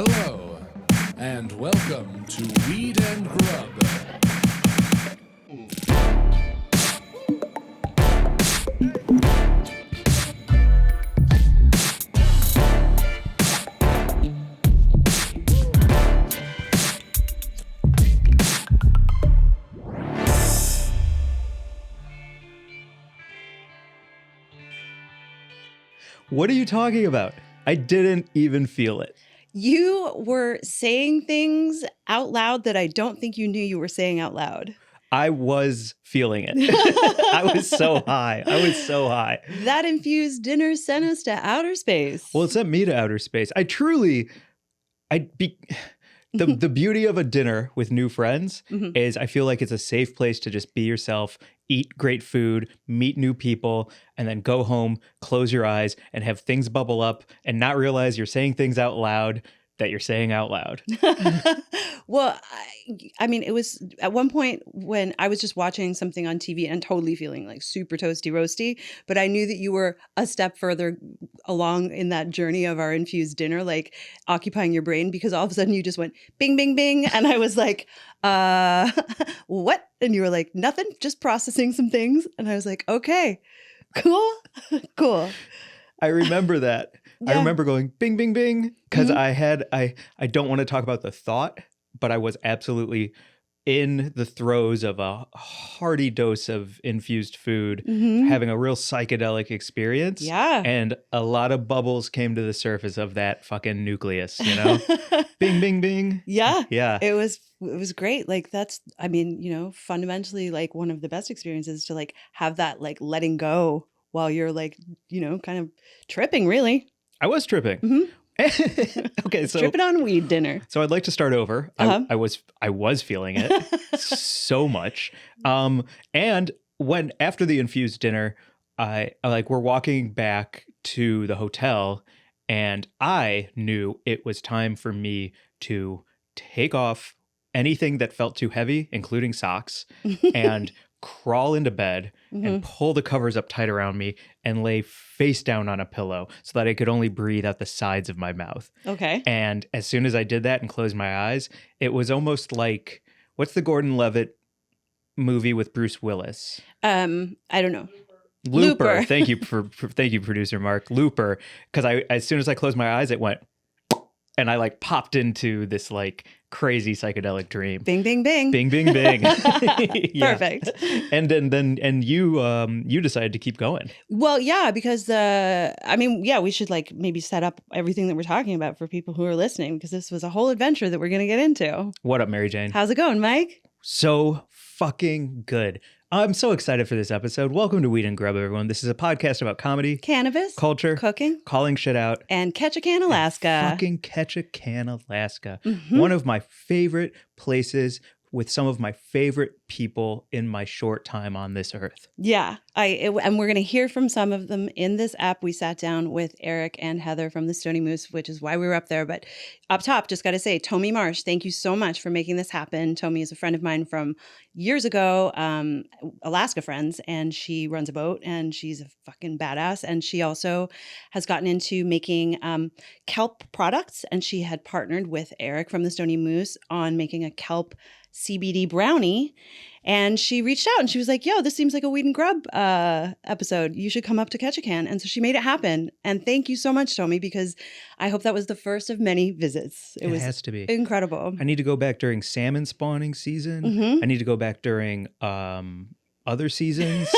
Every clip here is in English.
Hello, and welcome to Weed and Grub. What are you talking about? I didn't even feel it. You were saying things out loud that I don't think you knew you were saying out loud. I was feeling it. I was so high. That infused dinner sent us to outer space. Well, it sent me to outer space. The beauty of a dinner with new friends is I feel like it's a safe place to just be yourself, eat great food, meet new people, and then go home, close your eyes, and have things bubble up and not realize you're saying things out loud that you're saying out loud. Well, I mean, it was at one point when I was just watching something on TV and totally feeling like super toasty roasty, but I knew that you were a step further along in that journey of our infused dinner, like occupying your brain, because all of a sudden you just went bing, bing, bing. And I was like, what? And you were like, nothing, just processing some things. And I was like, okay, cool. I remember that. Yeah. I remember going bing, bing, bing, because I don't want to talk about the thought, but I was absolutely in the throes of a hearty dose of infused food, having a real psychedelic experience. Yeah. And a lot of bubbles came to the surface of that fucking nucleus, you know? Bing, bing, bing. Yeah. Yeah. It was great. Like that's, I mean, you know, fundamentally like one of the best experiences to like have that like letting go while you're like, you know, kind of tripping really. I was tripping. Okay, so Tripping on weed dinner. So I'd like to start over. I was feeling it so much. And when after the infused dinner, I we're walking back to the hotel, and I knew it was time for me to take off anything that felt too heavy, including socks, and crawl into bed and pull the covers up tight around me and lay face down on a pillow so that I could only breathe out the sides of my mouth. Okay. And as soon as I did that and closed my eyes, it was almost like, what's the Gordon Levitt movie with Bruce Willis? I don't know. Looper. Thank you, producer Mark. Looper. Because as soon as I closed my eyes, it went, and I like popped into this like crazy psychedelic dream. Bing, bing, bing. Bing, bing, bing. Yeah. Perfect. And then you decided to keep going. Well, yeah, because we should like maybe set up everything that we're talking about for people who are listening, because this was a whole adventure that we're going to get into. What up, Mary Jane? How's it going, Mike? So fucking good. I'm so excited for this episode. Welcome to Weed and Grub, everyone. This is a podcast about comedy, Cannabis, culture, cooking, calling shit out, and Ketchikan, Alaska. Fucking Ketchikan, Alaska. One of my favorite places with some of my favorite people in my short time on this earth. Yeah, and we're going to hear from some of them in this app. We sat down with Eric and Heather from the Stoney Moose, which is why we were up there. But up top, just got to say, Tomi Marsh, thank you so much for making this happen. Tomi is a friend of mine from years ago, Alaska friends, and she runs a boat, and she's a fucking badass. And she also has gotten into making kelp products, and she had partnered with Eric from the Stoney Moose on making a kelp CBD brownie. And she reached out and she was like, yo, this seems like a Weed and Grub episode. You should come up to Ketchikan. And so she made it happen. And thank you so much, Tomi, because I hope that was the first of many visits. It has to be incredible. I need to go back during salmon spawning season. I need to go back during other seasons.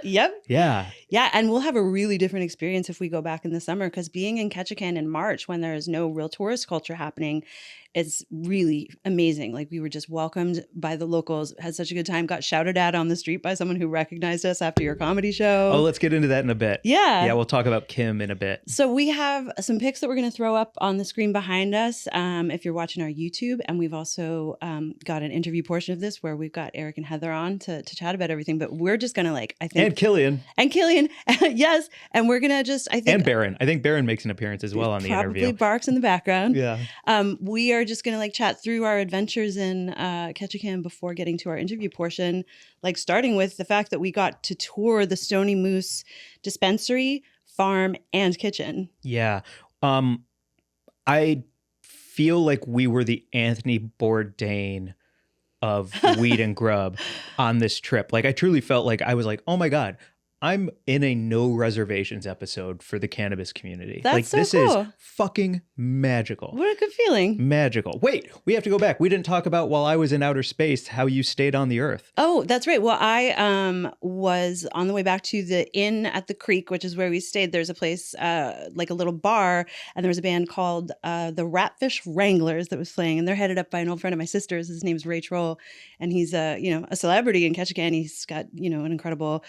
Yep. Yeah. Yeah. And we'll have a really different experience if we go back in the summer, because being in Ketchikan in March when there is no real tourist culture happening is really amazing. Like we were just welcomed by the locals, had such a good time, got shouted at on the street by someone who recognized us after your comedy show. Oh, let's get into that in a bit. Yeah. Yeah, we'll talk about Kim in a bit. So we have some pics that we're going to throw up on the screen behind us if you're watching our YouTube. And we've also got an interview portion of this where we've got Eric and Heather on to chat about everything. But we're just going to And Killian. Yes. And we're going to just, And Barron. I think Barron makes an appearance as well on the interview. Probably barks in the background. Yeah. We are just going to chat through our adventures in Ketchikan before getting to our interview portion, starting with the fact that we got to tour the Stoney Moose dispensary, farm, and kitchen. Yeah. I feel like we were the Anthony Bourdain of weed and grub on this trip. Like I truly felt like I was like, oh my God, I'm in a no reservations episode for the cannabis community. That's like so this cool. is fucking magical. What a good feeling. Magical. Wait, we have to go back. We didn't talk about while I was in outer space how you stayed on the earth. Oh, that's right. Well, I was on the way back to the inn at the creek, which is where we stayed. There's a place, like a little bar, and there was a band called the Ratfish Wranglers that was playing, and they're headed up by an old friend of my sister's. His name's Ray Troll, and he's a celebrity in Ketchikan. He's got an incredible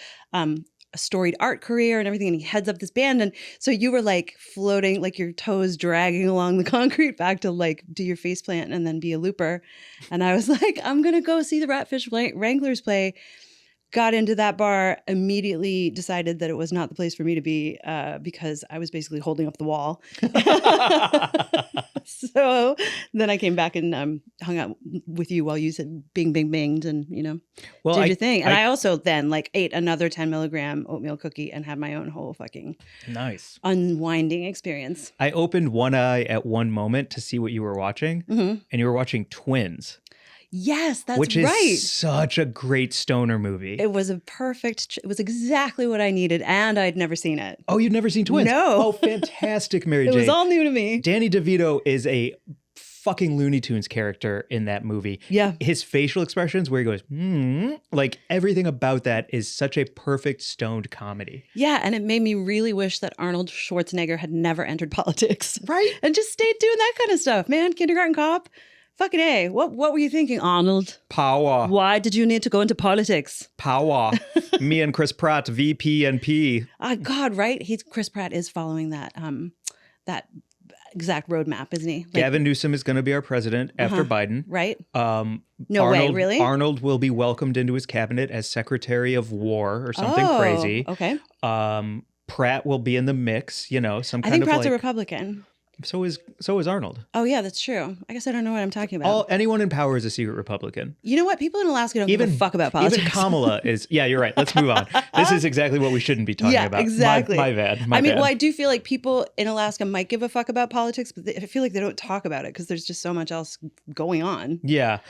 a storied art career and everything, and he heads up this band. And so you were like floating, like your toes dragging along the concrete back to like do your face plant and then be a looper. And I was like, I'm gonna go see the Ratfish Wranglers play. Got into that bar, immediately decided that it was not the place for me to be because I was basically holding up the wall. So then I came back and hung out with you while you said bing, bing, binged and, did your thing. And I also then like ate another 10 milligram oatmeal cookie and had my own whole fucking unwinding experience. I opened one eye at one moment to see what you were watching, and you were watching Twins. Yes, that's which right. is such a great stoner movie. It was it was exactly what I needed, and I'd never seen it. Oh, you'd never seen Twins? No. Oh, fantastic, Mary Jane. It was all new to me. Danny DeVito is a fucking Looney Tunes character in that movie. Yeah. His facial expressions where he goes, like everything about that is such a perfect stoned comedy. Yeah, and it made me really wish that Arnold Schwarzenegger had never entered politics. Right. And just stayed doing that kind of stuff, man. Kindergarten Cop. Fucking A. What were you thinking, Arnold? Power. Why did you need to go into politics? Power. Me and Chris Pratt, VP and P. God, right? Chris Pratt is following that that exact roadmap, isn't he? Like, Gavin Newsom is going to be our president after Biden. Right? No way, really? Arnold will be welcomed into his cabinet as Secretary of War or something crazy. Okay. Pratt will be in the mix, some kind of I think Pratt's a Republican. So is Arnold. Oh yeah, that's true. I guess I don't know what I'm talking about. Anyone in power is a secret Republican. You know what? People in Alaska don't give a fuck about politics. Even Kamala is. Yeah, you're right. Let's move on. This is exactly what we shouldn't be talking about. Exactly. My bad. Well, I do feel like people in Alaska might give a fuck about politics, but I feel like they don't talk about it because there's just so much else going on. Yeah.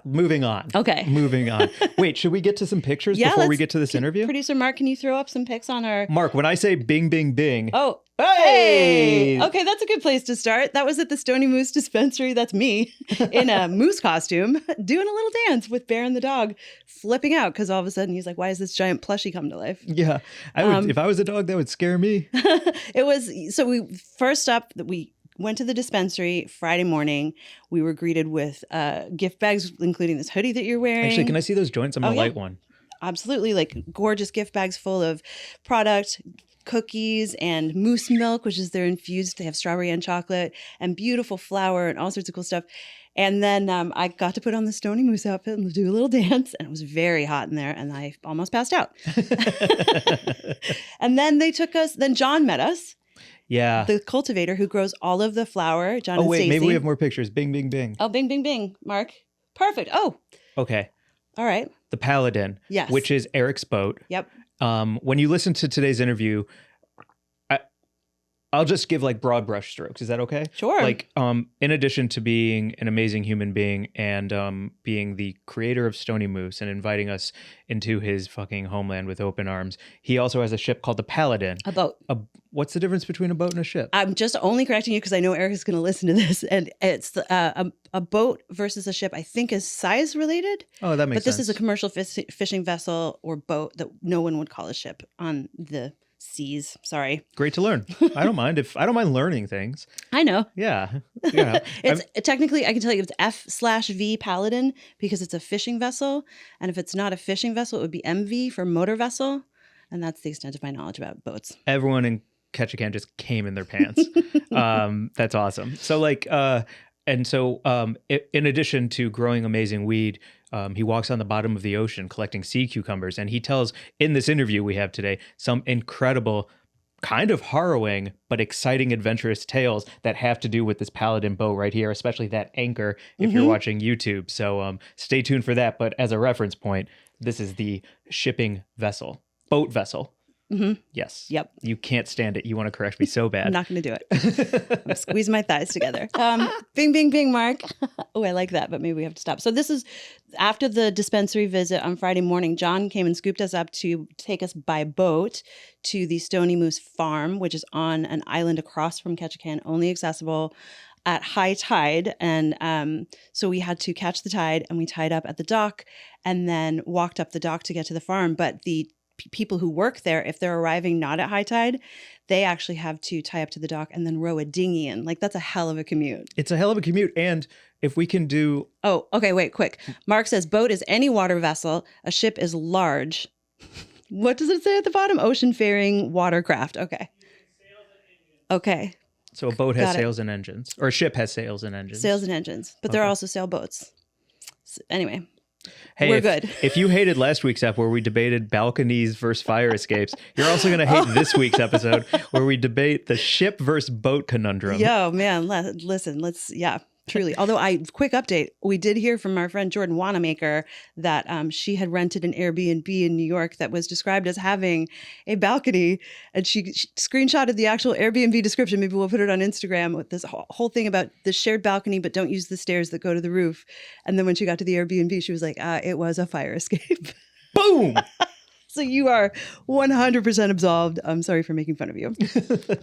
Moving on. Okay. Moving on. Wait, should we get to some pictures before we get to this interview? Producer Mark, can you throw up some pics on our... Mark, when I say bing, bing, bing. Oh. Hey! Okay, that's a good place to start. That was at the Stoney Moose dispensary. That's me in a moose costume doing a little dance with Bear and the dog flipping out because all of a sudden he's like, why is this giant plushie come to life? Yeah. I would, if I was a dog, that would scare me. We went to the dispensary Friday morning. We were greeted with gift bags, including this hoodie that you're wearing. Actually, can I see those joints? I'm going to light one. Absolutely. Like gorgeous gift bags full of product, cookies and moose milk, which is their infused. They have strawberry and chocolate and beautiful flour and all sorts of cool stuff. And then I got to put on the Stoney Moose outfit and do a little dance. And it was very hot in there. And I almost passed out. And then then John met us. Yeah. The cultivator who grows all of the flour. John and wait, Stacey. maybe we have more pictures. Bing, bing, bing. Oh, bing, bing, bing. Mark. Perfect. Oh. Okay. All right. The Paladin. Yes. Which is Eric's boat. Yep. When you listen to today's interview, I'll just give like broad brush strokes. Is that okay? Sure. Like, in addition to being an amazing human being and being the creator of Stoney Moose and inviting us into his fucking homeland with open arms, he also has a ship called the Paladin. A boat. What's the difference between a boat and a ship? I'm just only correcting you because I know Eric is going to listen to this, and it's a boat versus a ship. I think is size related. Oh, that makes sense. But this is a commercial fishing vessel or boat that no one would call a ship on the seas. Sorry. Great to learn. I don't mind learning things. I know. Yeah. It's technically, I can tell you it's F/V Paladin because it's a fishing vessel. And if it's not a fishing vessel, it would be MV for motor vessel. And that's the extent of my knowledge about boats. Everyone in Ketchikan just came in their pants. That's awesome. So in addition to growing amazing weed, he walks on the bottom of the ocean collecting sea cucumbers. And he tells, in this interview we have today, some incredible, kind of harrowing, but exciting, adventurous tales that have to do with this Paladin boat right here, especially that anchor if you're watching YouTube. So stay tuned for that. But as a reference point, this is the shipping vessel, boat vessel. Yes. Yep. You can't stand it. You want to correct me so bad. I'm not going to do it. I'm gonna squeeze my thighs together. Bing, bing, bing, Mark. Oh, I like that, but maybe we have to stop. So this is after the dispensary visit on Friday morning. John came and scooped us up to take us by boat to the Stoney Moose farm, which is on an island across from Ketchikan, only accessible at high tide. And so we had to catch the tide, and we tied up at the dock and then walked up the dock to get to the farm. But the people who work there, if they're arriving not at high tide, they actually have to tie up to the dock and then row a dinghy in. Like, that's a hell of a commute. It's a hell of a commute. And if we can do... Oh, okay, wait, quick. Mark says, boat is any water vessel. A ship is large. What does it say at the bottom? Ocean-faring watercraft. Okay. Okay. So a boat has sails and engines. Or a ship has sails and engines. Sails and engines. But there are also sailboats. So, anyway. Hey, we're good. If you hated last week's episode where we debated balconies versus fire escapes, you're also going to hate this week's episode where we debate the ship versus boat conundrum. Yo, man, listen, truly. Although quick update, we did hear from our friend Jordan Wanamaker that she had rented an Airbnb in New York that was described as having a balcony, and she screenshotted the actual Airbnb description. Maybe we'll put it on Instagram with this whole thing about the shared balcony, but don't use the stairs that go to the roof. And then when she got to the Airbnb, she was like, it was a fire escape. Boom! So you are 100% absolved. I'm sorry for making fun of you.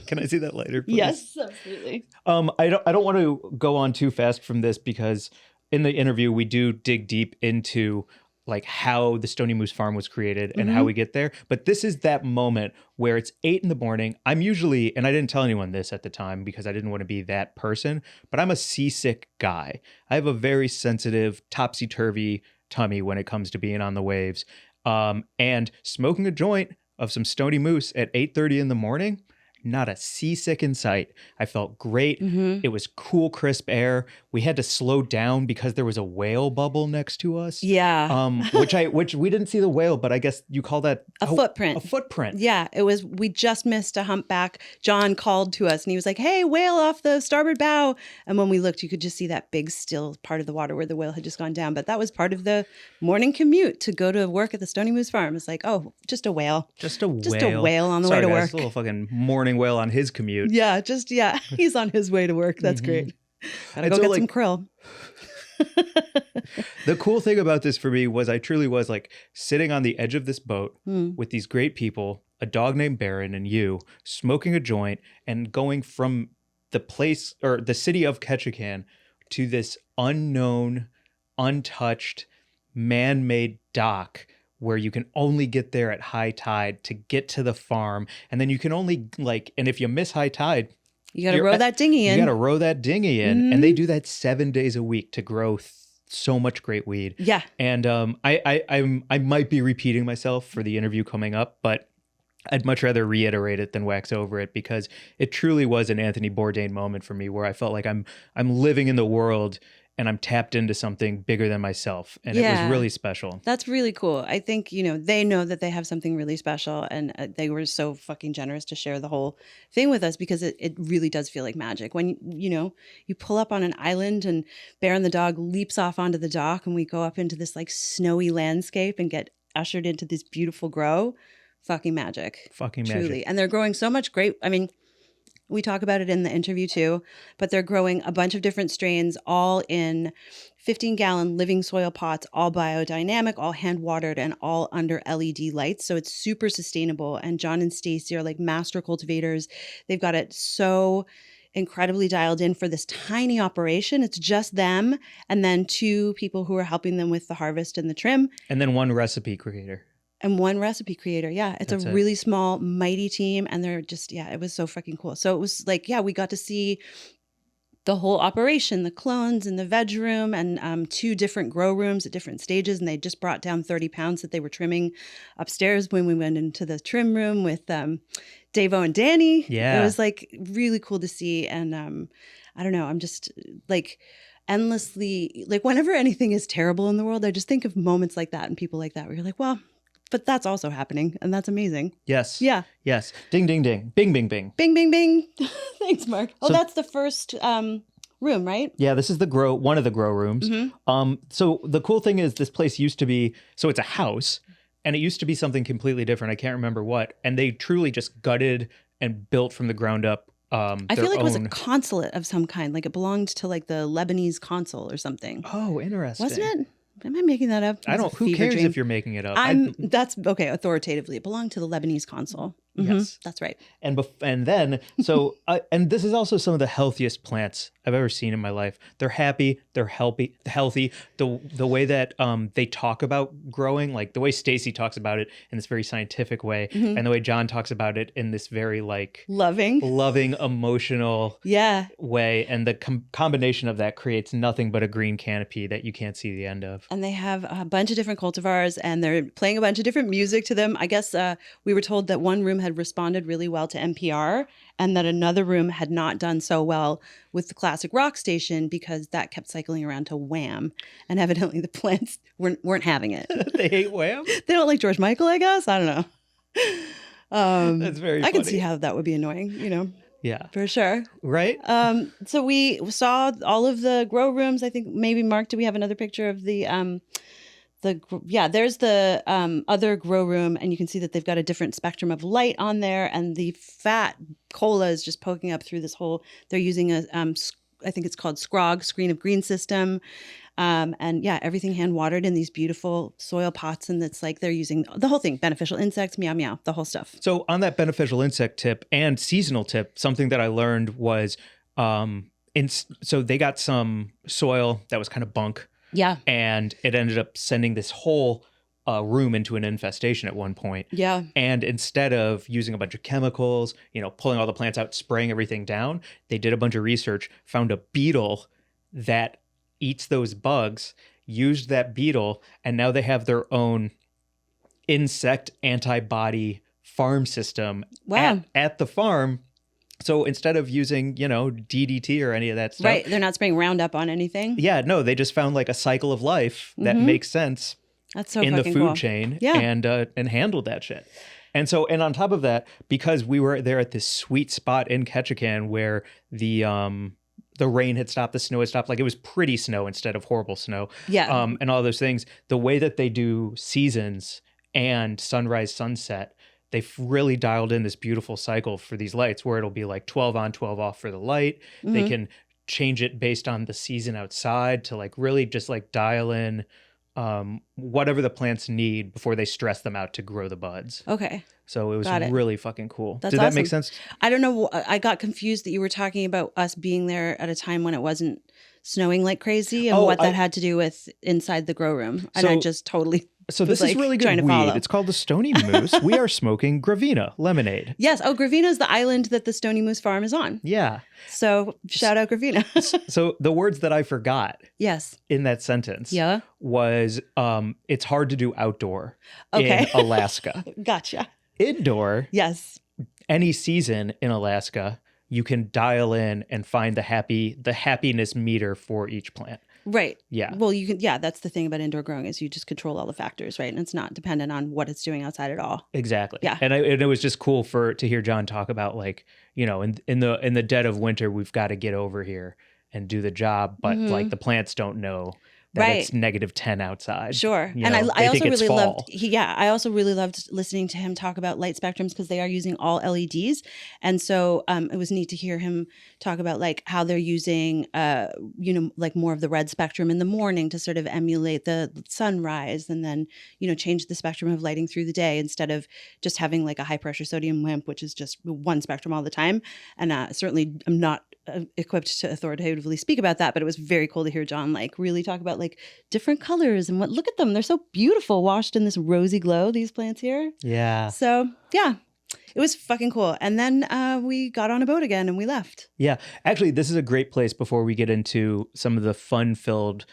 Can I see that later, please? Yes, absolutely. I don't want to go on too fast from this because in the interview we do dig deep into like how the Stoney Moose farm was created and how we get there. But this is that moment where it's 8 a.m. I'm usually, and I didn't tell anyone this at the time because I didn't want to be that person, but I'm a seasick guy. I have a very sensitive, topsy-turvy tummy when it comes to being on the waves. And smoking a joint of some Stoney Moose at 8:30 in the morning, not a seasick in sight. I felt great. It was cool, crisp air. We had to slow down because there was a whale bubble next to us. Yeah. Which we didn't see the whale, but I guess you call that a footprint. A footprint. Yeah, it was. We just missed a humpback. John called to us and he was like, "Hey, whale off the starboard bow." And when we looked, you could just see that big still part of the water where the whale had just gone down. But that was part of the morning commute to go to work at the Stoney Moose farm. It's like, oh, just a whale. Just a whale on the way to work. Guys, a little fucking morning whale on his commute. Yeah, he's on his way to work. That's great. Gotta go get some krill. The cool thing about this for me was I truly was like sitting on the edge of this boat with these great people, a dog named Baron and you, smoking a joint and going from the place or the city of Ketchikan to this unknown, untouched, man-made dock where you can only get there at high tide to get to the farm. And then you can only and if you miss high tide, you got to row that dinghy in. You got to row that dinghy in. And they do that 7 days a week to grow so much great weed. Yeah. And I might be repeating myself for the interview coming up, but I'd much rather reiterate it than wax over it because it truly was an Anthony Bourdain moment for me where I felt like I'm living in the world and I'm tapped into something bigger than myself. And it was really special. That's really cool. I think, they know that they have something really special and they were so fucking generous to share the whole thing with us because it really does feel like magic. When, you pull up on an island and Baron the dog leaps off onto the dock and we go up into this like snowy landscape and get ushered into this beautiful grow. Fucking magic. Fucking truly. magic. And they're growing so much great. I mean, we talk about it in the interview too, but they're growing a bunch of different strains, all in 15-gallon living soil pots, all biodynamic, all hand-watered, and all under LED lights. So it's super sustainable. And John and Stacy are like master cultivators. They've got it so incredibly dialed in for this tiny operation. It's just them and then 2 people who are helping them with the harvest and the trim. And then 1 recipe creator. And 1 recipe creator. Yeah. It's really small, mighty team. And they're just, it was so fucking cool. So it was like, we got to see the whole operation, the clones in the veg room and 2 different grow rooms at different stages. And they just brought down 30 pounds that they were trimming upstairs when we went into the trim room with Davo and Danny. Yeah. It was like really cool to see. And I don't know, I'm just like endlessly, like whenever anything is terrible in the world, I just think of moments like that and people like that where you're like, well, but that's also happening, and that's amazing. Yes. Yeah. Yes. Ding, ding, ding. Bing, bing, bing. Bing, bing, bing. Thanks, Mark. Oh, so, that's the first room, right? Yeah, this is one of the grow rooms. So the cool thing is this place used to be, so it's a house, and it used to be something completely different. I can't remember what. And they truly just gutted and built from the ground up. I feel like it was a consulate of some kind. Like it belonged to like the Lebanese consul or something. Oh, interesting. Wasn't it? Am I making that up? I don't. Who cares if you're making it up? That's okay. Authoritatively, it belonged to the Lebanese consul. Yes, that's right. And then so and this is also some of the healthiest plants I've ever seen in my life. They're happy. They're healthy. The way that they talk about growing, like the way Stacy talks about it in this very scientific way, and the way John talks about it in this very like loving, emotional way, and the combination of that creates nothing but a green canopy that you can't see the end of. And they have a bunch of different cultivars, and they're playing a bunch of different music to them. I guess we were told that one room had responded really well to NPR, and that another room had not done so well with the classic rock station because that kept cycling around to Wham, and evidently the plants weren't having it. They hate Wham? They don't like George Michael, I guess. I don't know. That's very funny. I can see how that would be annoying, Yeah, for sure. Right. So we saw all of the grow rooms. I think maybe Mark, do we have another picture of the there's the other grow room, and you can see that they've got a different spectrum of light on there, and the fat cola is just poking up through this whole. They're using a I think it's called screen of green system. And everything hand watered in these beautiful soil pots. And it's like they're using the whole thing, beneficial insects, meow, meow, the whole stuff. So on that beneficial insect tip and seasonal tip, something that I learned was, so they got some soil that was kind of bunk. Yeah. And it ended up sending this whole room into an infestation at one point. Yeah. And instead of using a bunch of chemicals, pulling all the plants out, spraying everything down, they did a bunch of research, found a beetle that eats those bugs, used that beetle, and now they have their own insect antibody farm system at the farm. So instead of using, DDT or any of that stuff. Right. They're not spraying Roundup on anything. Yeah, no, they just found like a cycle of life that makes sense. That's so in the fucking food cool. chain. Yeah. And handled that shit. And on top of that, because we were there at this sweet spot in Ketchikan where the rain had stopped, the snow had stopped, like it was pretty snow instead of horrible snow. Yeah. And all those things, the way that they do seasons and sunrise, sunset, they've really dialed in this beautiful cycle for these lights where it'll be like 12 on, 12 off for the light. They can change it based on the season outside to like really just like dial in whatever the plants need before they stress them out to grow the buds. Okay. So it was really fucking cool. That's Did that make sense? I don't know. I got confused that you were talking about us being there at a time when it wasn't snowing like crazy and what that had to do with inside the grow room. And I just totally... So this is really good weed. It's called the Stoney Moose. We are smoking Gravina lemonade. Yes. Oh, Gravina is the island that the Stoney Moose farm is on. Yeah. So shout out Gravina. So the words that I forgot yes. in that sentence was it's hard to do outdoor in Alaska. Gotcha. Indoor. Yes. Any season in Alaska, you can dial in and find the happiness meter for each plant. Right. Yeah. Well, you can. Yeah, that's the thing about indoor growing is you just control all the factors, right? And it's not dependent on what it's doing outside at all. Exactly. Yeah. And it was just cool to hear John talk about like, in the dead of winter, we've got to get over here and do the job, but like the plants don't know that it's -10 outside. Sure. And I also really loved I also really loved listening to him talk about light spectrums because they are using all LEDs. And so it was neat to hear him talk about like how they're using like more of the red spectrum in the morning to sort of emulate the sunrise and then, change the spectrum of lighting through the day instead of just having like a high pressure sodium lamp, which is just one spectrum all the time. And certainly I'm not equipped to authoritatively speak about that, but it was very cool to hear John like really talk about like different colors and look at them, they're so beautiful washed in this rosy glow, these plants here. Yeah. So yeah, it was fucking cool. And then we got on a boat again and we left. Yeah, actually this is a great place before we get into some of the fun-filled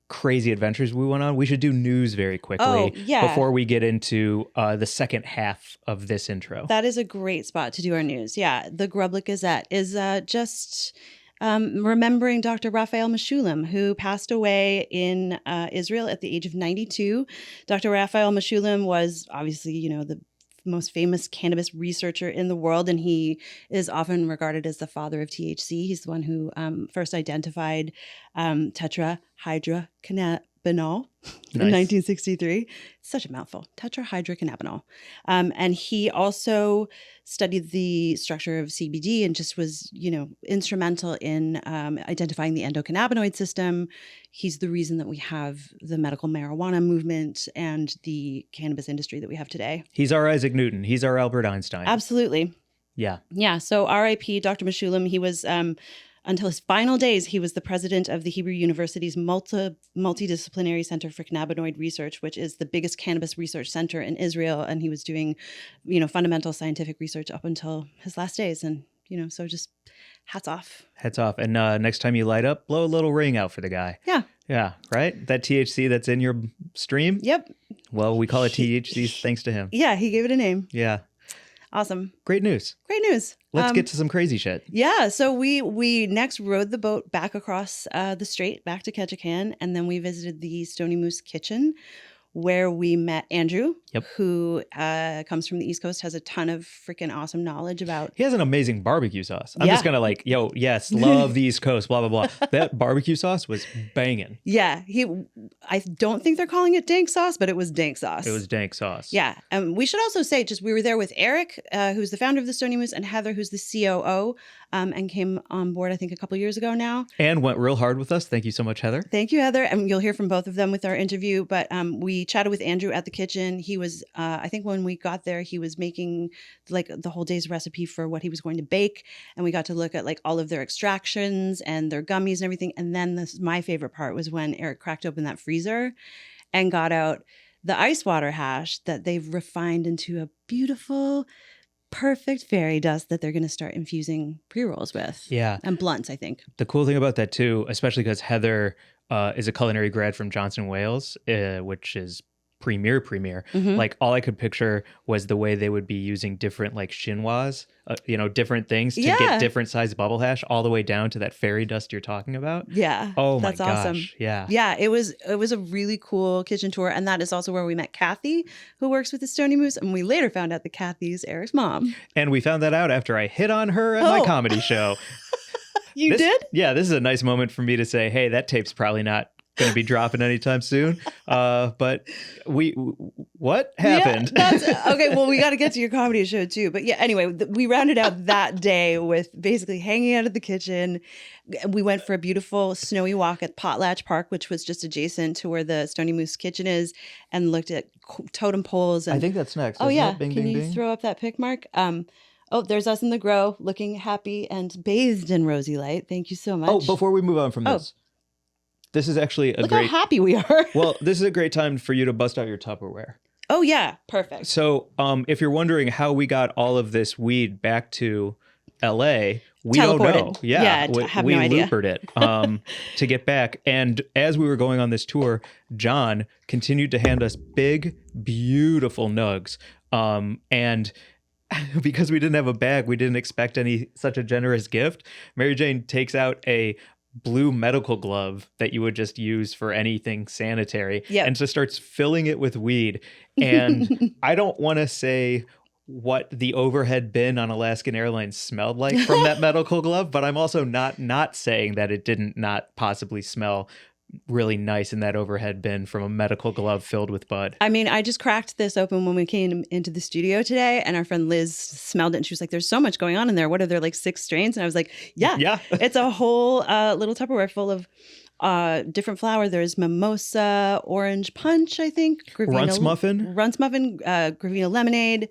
crazy adventures we went on. We should do news very quickly before we get into the second half of this intro. That is a great spot to do our news. Yeah, the Grublik Gazette is just remembering Dr. Raphael Mechoulam, who passed away in Israel at the age of 92. Dr. Raphael Mechoulam was obviously, the most famous cannabis researcher in the world, and he is often regarded as the father of THC. He's the one who first identified tetrahydrocannabinol, in 1963. It's such a mouthful. Tetrahydrocannabinol. And he also studied the structure of CBD and just was, instrumental in identifying the endocannabinoid system. He's the reason that we have the medical marijuana movement and the cannabis industry that we have today. He's our Isaac Newton. He's our Albert Einstein. Absolutely. Yeah. Yeah. So R.I.P. Dr. Meshulam. He was... until his final days, he was the president of the Hebrew University's Multidisciplinary Center for Cannabinoid Research, which is the biggest cannabis research center in Israel. And he was doing, fundamental scientific research up until his last days. And, so just hats off. Hats off. And next time you light up, blow a little ring out for the guy. Yeah. Yeah. Right? That THC that's in your stream? Yep. Well, we call it THC thanks to him. Yeah. He gave it a name. Yeah. Awesome. Great news. Great news. Let's get to some crazy shit. Yeah. So we next rode the boat back across the strait, back to Ketchikan, and then we visited the Stoney Moose kitchen, where we met Andrew, who comes from the East Coast, has a ton of freaking awesome knowledge about. He has an amazing barbecue sauce. I'm just going to yes, love the East Coast, blah, blah, blah. That barbecue sauce was banging. Yeah. I don't think they're calling it dank sauce, but it was dank sauce. It was dank sauce. Yeah. We should also say, we were there with Eric, who's the founder of the Stoney Moose, and Heather, who's the COO, and came on board, I think, a couple years ago now. And went real hard with us. Thank you so much, Heather. Thank you, Heather. And you'll hear from both of them with our interview. But we chatted with Andrew at the kitchen. He was, I think when we got there, he was making the whole day's recipe for what he was going to bake. And we got to look at all of their extractions and their gummies and everything. And then my favorite part was when Eric cracked open that freezer and got out the ice water hash that they've refined into a beautiful, perfect fairy dust that they're going to start infusing pre-rolls with. Yeah. And blunts, I think. The cool thing about that too, especially because Heather is a culinary grad from Johnson Wales, which is premier. Mm-hmm. All I could picture was the way they would be using different chinois, different things to get different size bubble hash all the way down to that fairy dust you're talking about. Yeah. Oh my that's gosh. Awesome. Yeah. Yeah. It was a really cool kitchen tour. And that is also where we met Kathy, who works with the Stoney Moose. And we later found out that Kathy's Eric's mom. And we found that out after I hit on her at my comedy show. You did? Yeah. This is a nice moment for me to say, hey, that tape's probably not going to be dropping anytime soon. But what happened? Yeah, okay. Well, we got to get to your comedy show too. But yeah, anyway, we rounded out that day with basically hanging out at the kitchen. We went for a beautiful snowy walk at Potlatch Park, which was just adjacent to where the Stoney Moose kitchen is, and looked at totem poles. And, I think that's next. Oh yeah. Bing, Can bing, you bing. throw up that pic, Mark? Oh, there's us in the grow looking happy and bathed in rosy light. Thank you so much. Oh, before we move on from this. This is actually Look how happy we are. Well, this is a great time for you to bust out your Tupperware. Oh, yeah. Perfect. So if you're wondering how we got all of this weed back to L.A., we don't know. Yeah, I have no idea. We loopered it to get back. And as we were going on this tour, John continued to hand us big, beautiful nugs. And because we didn't have a bag, we didn't expect such a generous gift. Mary Jane takes out a blue medical glove that you would just use for anything sanitary and just starts filling it with weed. And I don't want to say what the overhead bin on Alaskan Airlines smelled like from that medical glove, but I'm also not saying that it didn't not possibly smell really nice in that overhead bin from a medical glove filled with bud. I mean, I just cracked this open when we came into the studio today, and our friend Liz smelled it, and she was like, there's so much going on in there. What are there, 6 strains? And I was like, yeah. It's a whole little Tupperware full of different flower. There's mimosa, orange punch, I think. Runts muffin, Gravina lemonade.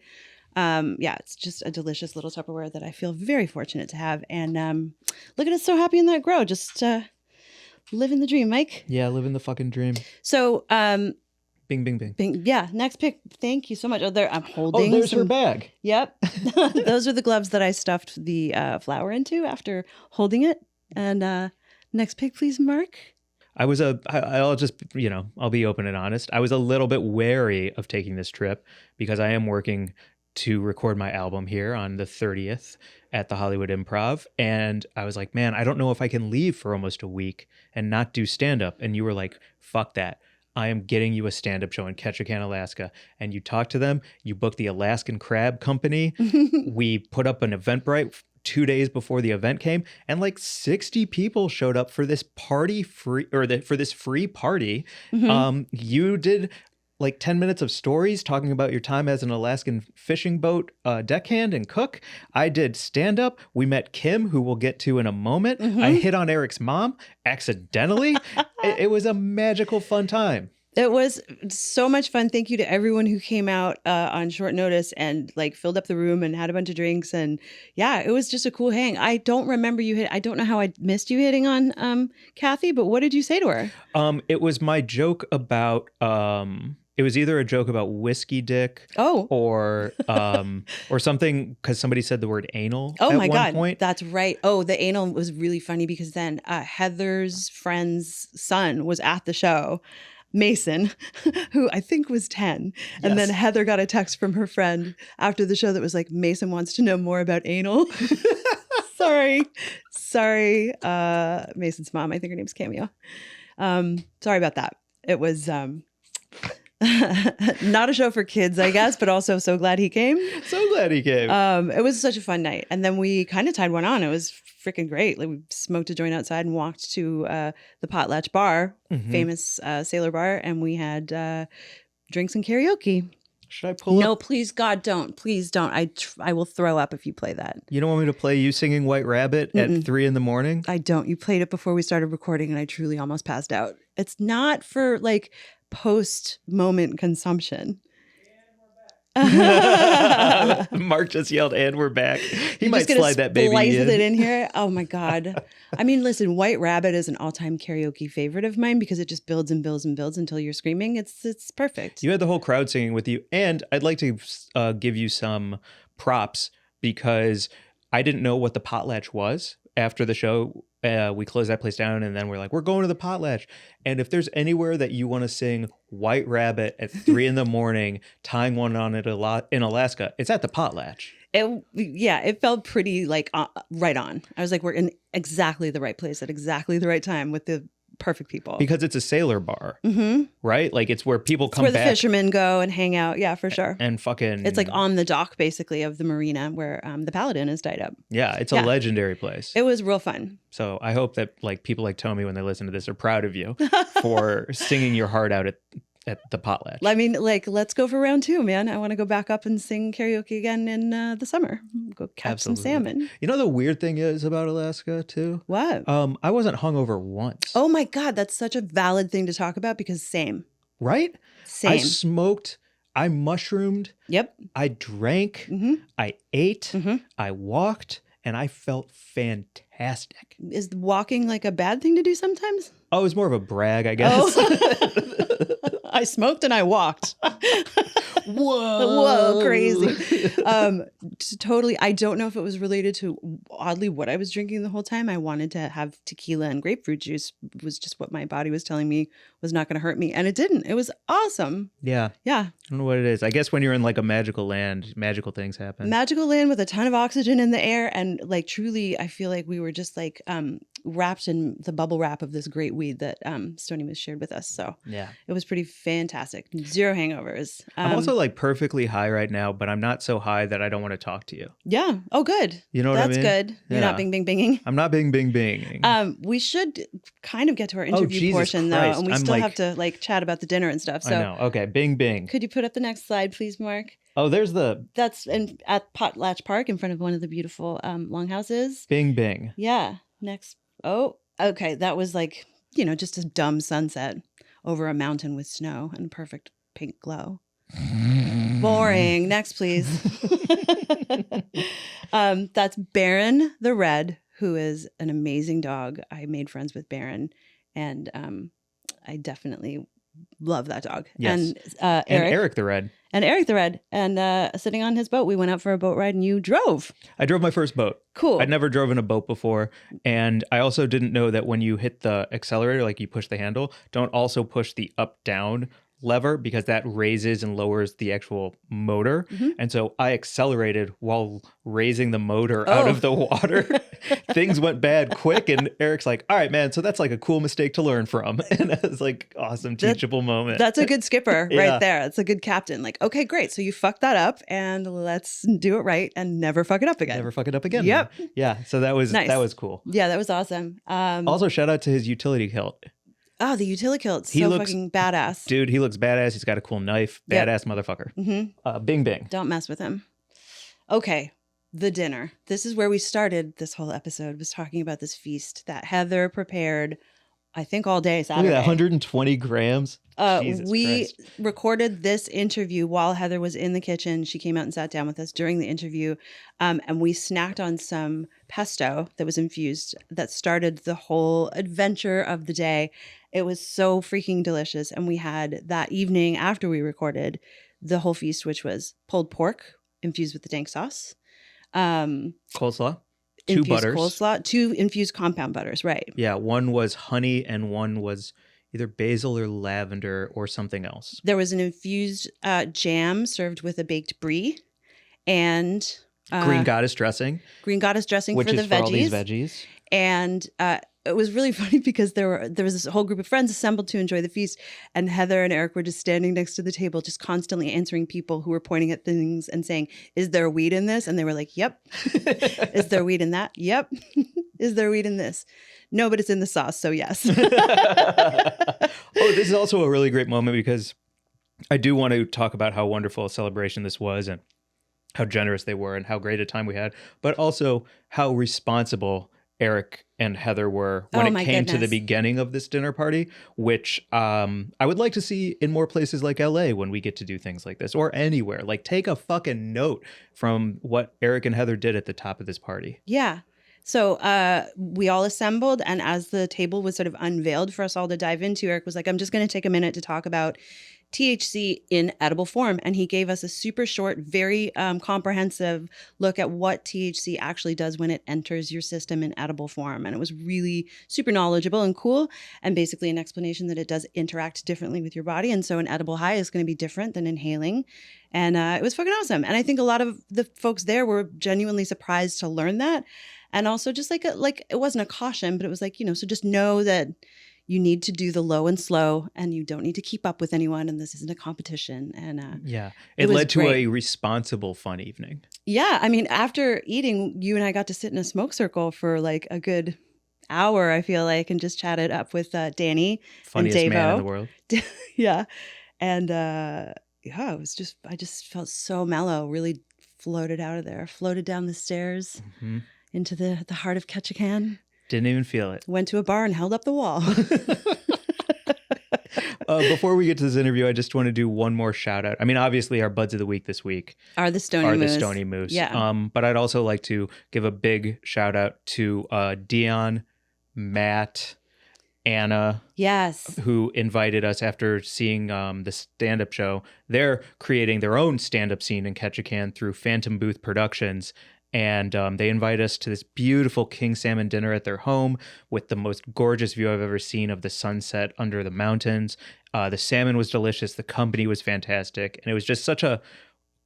It's just a delicious little Tupperware that I feel very fortunate to have. And look at us so happy in that grow. Just living the dream, Mike. Yeah, living the fucking dream. So, bing, bing, bing. Bing. Yeah, next pick. Thank you so much. Oh, I'm holding. Oh, there's her bag. Yep. Those are the gloves that I stuffed the flour into after holding it. And next pick, please, Mark. I'll just, I'll be open and honest. I was a little bit wary of taking this trip because I am working to record my album here on the 30th at the Hollywood Improv. And I was like, man, I don't know if I can leave for almost a week and not do stand-up. And you were like, fuck that. I am getting you a stand-up show in Ketchikan, Alaska. And you talked to them. You booked the Alaskan Crab Company. We put up an Eventbrite 2 days before the event came, and like 60 people showed up for this for this free party. You did like 10 minutes of stories talking about your time as an Alaskan fishing boat deckhand and cook. I did stand-up. We met Kim, who we'll get to in a moment. I hit on Eric's mom accidentally. It was a magical, fun time. It was so much fun. Thank you to everyone who came out on short notice and like filled up the room and had a bunch of drinks. And yeah, it was just a cool hang. I don't remember I don't know how I missed you hitting on Kathy, but what did you say to her? It was my joke about... It was either a joke about whiskey dick or something, because somebody said the word anal at my one God, point. That's right. Oh, the anal was really funny because then Heather's friend's son was at the show, Mason, who I think was 10. And then Heather got a text from her friend after the show that was like, Mason wants to know more about anal. Sorry, Mason's mom. I think her name's Cameo. Sorry about that. It was... not a show for kids, I guess, but also so glad he came. It was such a fun night. And then we kind of tied one on. It was freaking great. Like, we smoked a joint outside and walked to the Potlatch Bar, famous sailor bar, and we had drinks and karaoke. Should I pull up? No, please, God, don't. Please don't. I will throw up if you play that. You don't want me to play you singing White Rabbit at 3 a.m? I don't. You played it before we started recording, and I truly almost passed out. It's not for, like... post-moment consumption. Mark just yelled, and we're back. He might slide that baby it in here. Oh my God. I mean, listen, White Rabbit is an all-time karaoke favorite of mine because it just builds and builds and builds until you're screaming. It's perfect. You had the whole crowd singing with you. And I'd like to give you some props because I didn't know what the Potlatch was after the show. We closed that place down, and then we're like, we're going to the Potlatch. And if there's anywhere that you want to sing White Rabbit at 3 a.m, tying one on it a lot in Alaska, it's at the Potlatch. It felt pretty like right on. I was like, we're in exactly the right place at exactly the right time with the perfect people. Because it's a sailor bar, right? Like, it's where people come back. It's where the fishermen go and hang out. Yeah, for sure. And fucking... It's like on the dock, basically, of the marina where the Paladin is tied up. Yeah, it's a legendary place. It was real fun. So I hope that like people like Tomi, when they listen to this, are proud of you for singing your heart out at the Potlatch. I mean, like, let's go for round 2, man. I want to go back up and sing karaoke again in the summer. Go catch some salmon. You know, the weird thing is about Alaska too? What? I wasn't hungover once. Oh my God, that's such a valid thing to talk about because same. Right? Same. I smoked, I mushroomed. Yep. I drank, I ate, I walked, and I felt fantastic. Is walking like a bad thing to do sometimes? Oh, it was more of a brag, I guess. Oh. I smoked and I walked. Whoa, crazy. Totally. I don't know if it was related to, oddly, what I was drinking the whole time. I wanted to have tequila and grapefruit juice. It was just what my body was telling me was not going to hurt me. And it didn't. It was awesome. Yeah. Yeah. I don't know what it is. I guess when you're in like a magical land, magical things happen. Magical land with a ton of oxygen in the air. And like, truly, I feel like we were just like wrapped in the bubble wrap of this great weed that Stoney Moose shared with us. So yeah, it was pretty fantastic. Zero hangovers. I'm also like perfectly high right now, but I'm not so high that I don't want to talk to you. Yeah. Oh, good. You know what I mean? That's good. You're not binging. I'm not binging. We should kind of get to our interview portion though, and we still have to like chat about the dinner and stuff. So I know. Okay, bing. Could you put up the next slide, please, Mark? Oh, there's that's at Potlatch Park in front of one of the beautiful longhouses. Bing. Yeah. Next. Oh, okay. That was like, just a dumb sunset over a mountain with snow and perfect pink glow. Boring. Next, please. That's Baron the Red, who is an amazing dog. I made friends with Baron, and I definitely love that dog. Yes. And Eric the Red. And Eric the Red. And sitting on his boat, we went out for a boat ride and you drove. I drove my first boat. Cool. I'd never driven a boat before. And I also didn't know that when you hit the accelerator, like you push the handle, don't also push the up down lever because that raises and lowers the actual motor. And so I accelerated while raising the motor out of the water. Things went bad quick. And Eric's like, all right, man, so that's like a cool mistake to learn from. And it was like, awesome, teachable moment. That's a good skipper right there. It's a good captain. Like, okay, great. So you fucked that up and let's do it right and never fuck it up again. Never fuck it up again. Yep. Man. Yeah. So that was nice. That was cool. Yeah, that was awesome. Also, shout out to his utility kilt. Oh, the utility kilt. He So looks- fucking badass. Dude, he looks badass. He's got a cool knife. Yep. Badass motherfucker. Mm-hmm. Bing bing. Don't mess with him. Okay, the dinner. This is where we started this whole episode, was talking about this feast that Heather prepared, I think, all day Saturday. Look at that, 120 grams. We Christ. recorded this interview while Heather was in the kitchen. She came out and sat down with us during the interview, and we snacked on some pesto that was infused that started the whole adventure of the day. It was so freaking delicious. And we had that evening after we recorded the whole feast, which was pulled pork infused with the dank sauce. Coleslaw. 2 Infused butters. coleslaw, 2 infused compound butters, right. Yeah, one was honey and one was either basil or lavender or something else. There was an infused jam served with a baked brie and Green goddess dressing, green goddess dressing which for the is for all these veggies. And it was really funny because there was this whole group of friends assembled to enjoy the feast, and Heather and Eric were just standing next to the table, just constantly answering people who were pointing at things and saying, "Is there weed in this?" And they were like, "Yep." "Is there weed in that?" "Yep." "Is there weed in this?" "No, but it's in the sauce, so yes." Oh, this is also a really great moment because I do want to talk about how wonderful a celebration this was and how generous they were and how great a time we had, but also how responsible Eric and Heather were when it came to the beginning of this dinner party, which I would like to see in more places like LA when we get to do things like this, or anywhere. Like, take a fucking note from what Eric and Heather did at the top of this party. Yeah. So we all assembled, and as the table was sort of unveiled for us all to dive into, Eric was like, "I'm just going to take a minute to talk about THC in edible form." And he gave us a super short, very comprehensive look at what THC actually does when it enters your system in edible form. And it was really super knowledgeable and cool, and basically an explanation that it does interact differently with your body. And so an edible high is going to be different than inhaling. And it was fucking awesome. And I think a lot of the folks there were genuinely surprised to learn that. And also just like it wasn't a caution, but it was like, so just know that you need to do the low and slow, and you don't need to keep up with anyone, and this isn't a competition. And yeah, it led to a responsible, fun evening. Yeah, I mean, after eating, you and I got to sit in a smoke circle for like a good hour, I feel like, and just chatted up with Danny, funniest and Davo. man in the world. Yeah, and it was just, I just felt so mellow, really floated out of there, floated down the stairs into the heart of Ketchikan. Didn't even feel it. Went to a bar and held up the wall. Before we get to this interview, I just want to do one more shout out. I mean, obviously, our buds of the week this week are the Stoney Moose. Yeah. But I'd also like to give a big shout out to Dion, Matt, Anna. Yes. Who invited us after seeing the stand-up show. They're creating their own stand-up scene in Ketchikan through Phantom Booth Productions. And they invite us to this beautiful king salmon dinner at their home with the most gorgeous view I've ever seen of the sunset under the mountains. The salmon was delicious. The company was fantastic. And it was just such a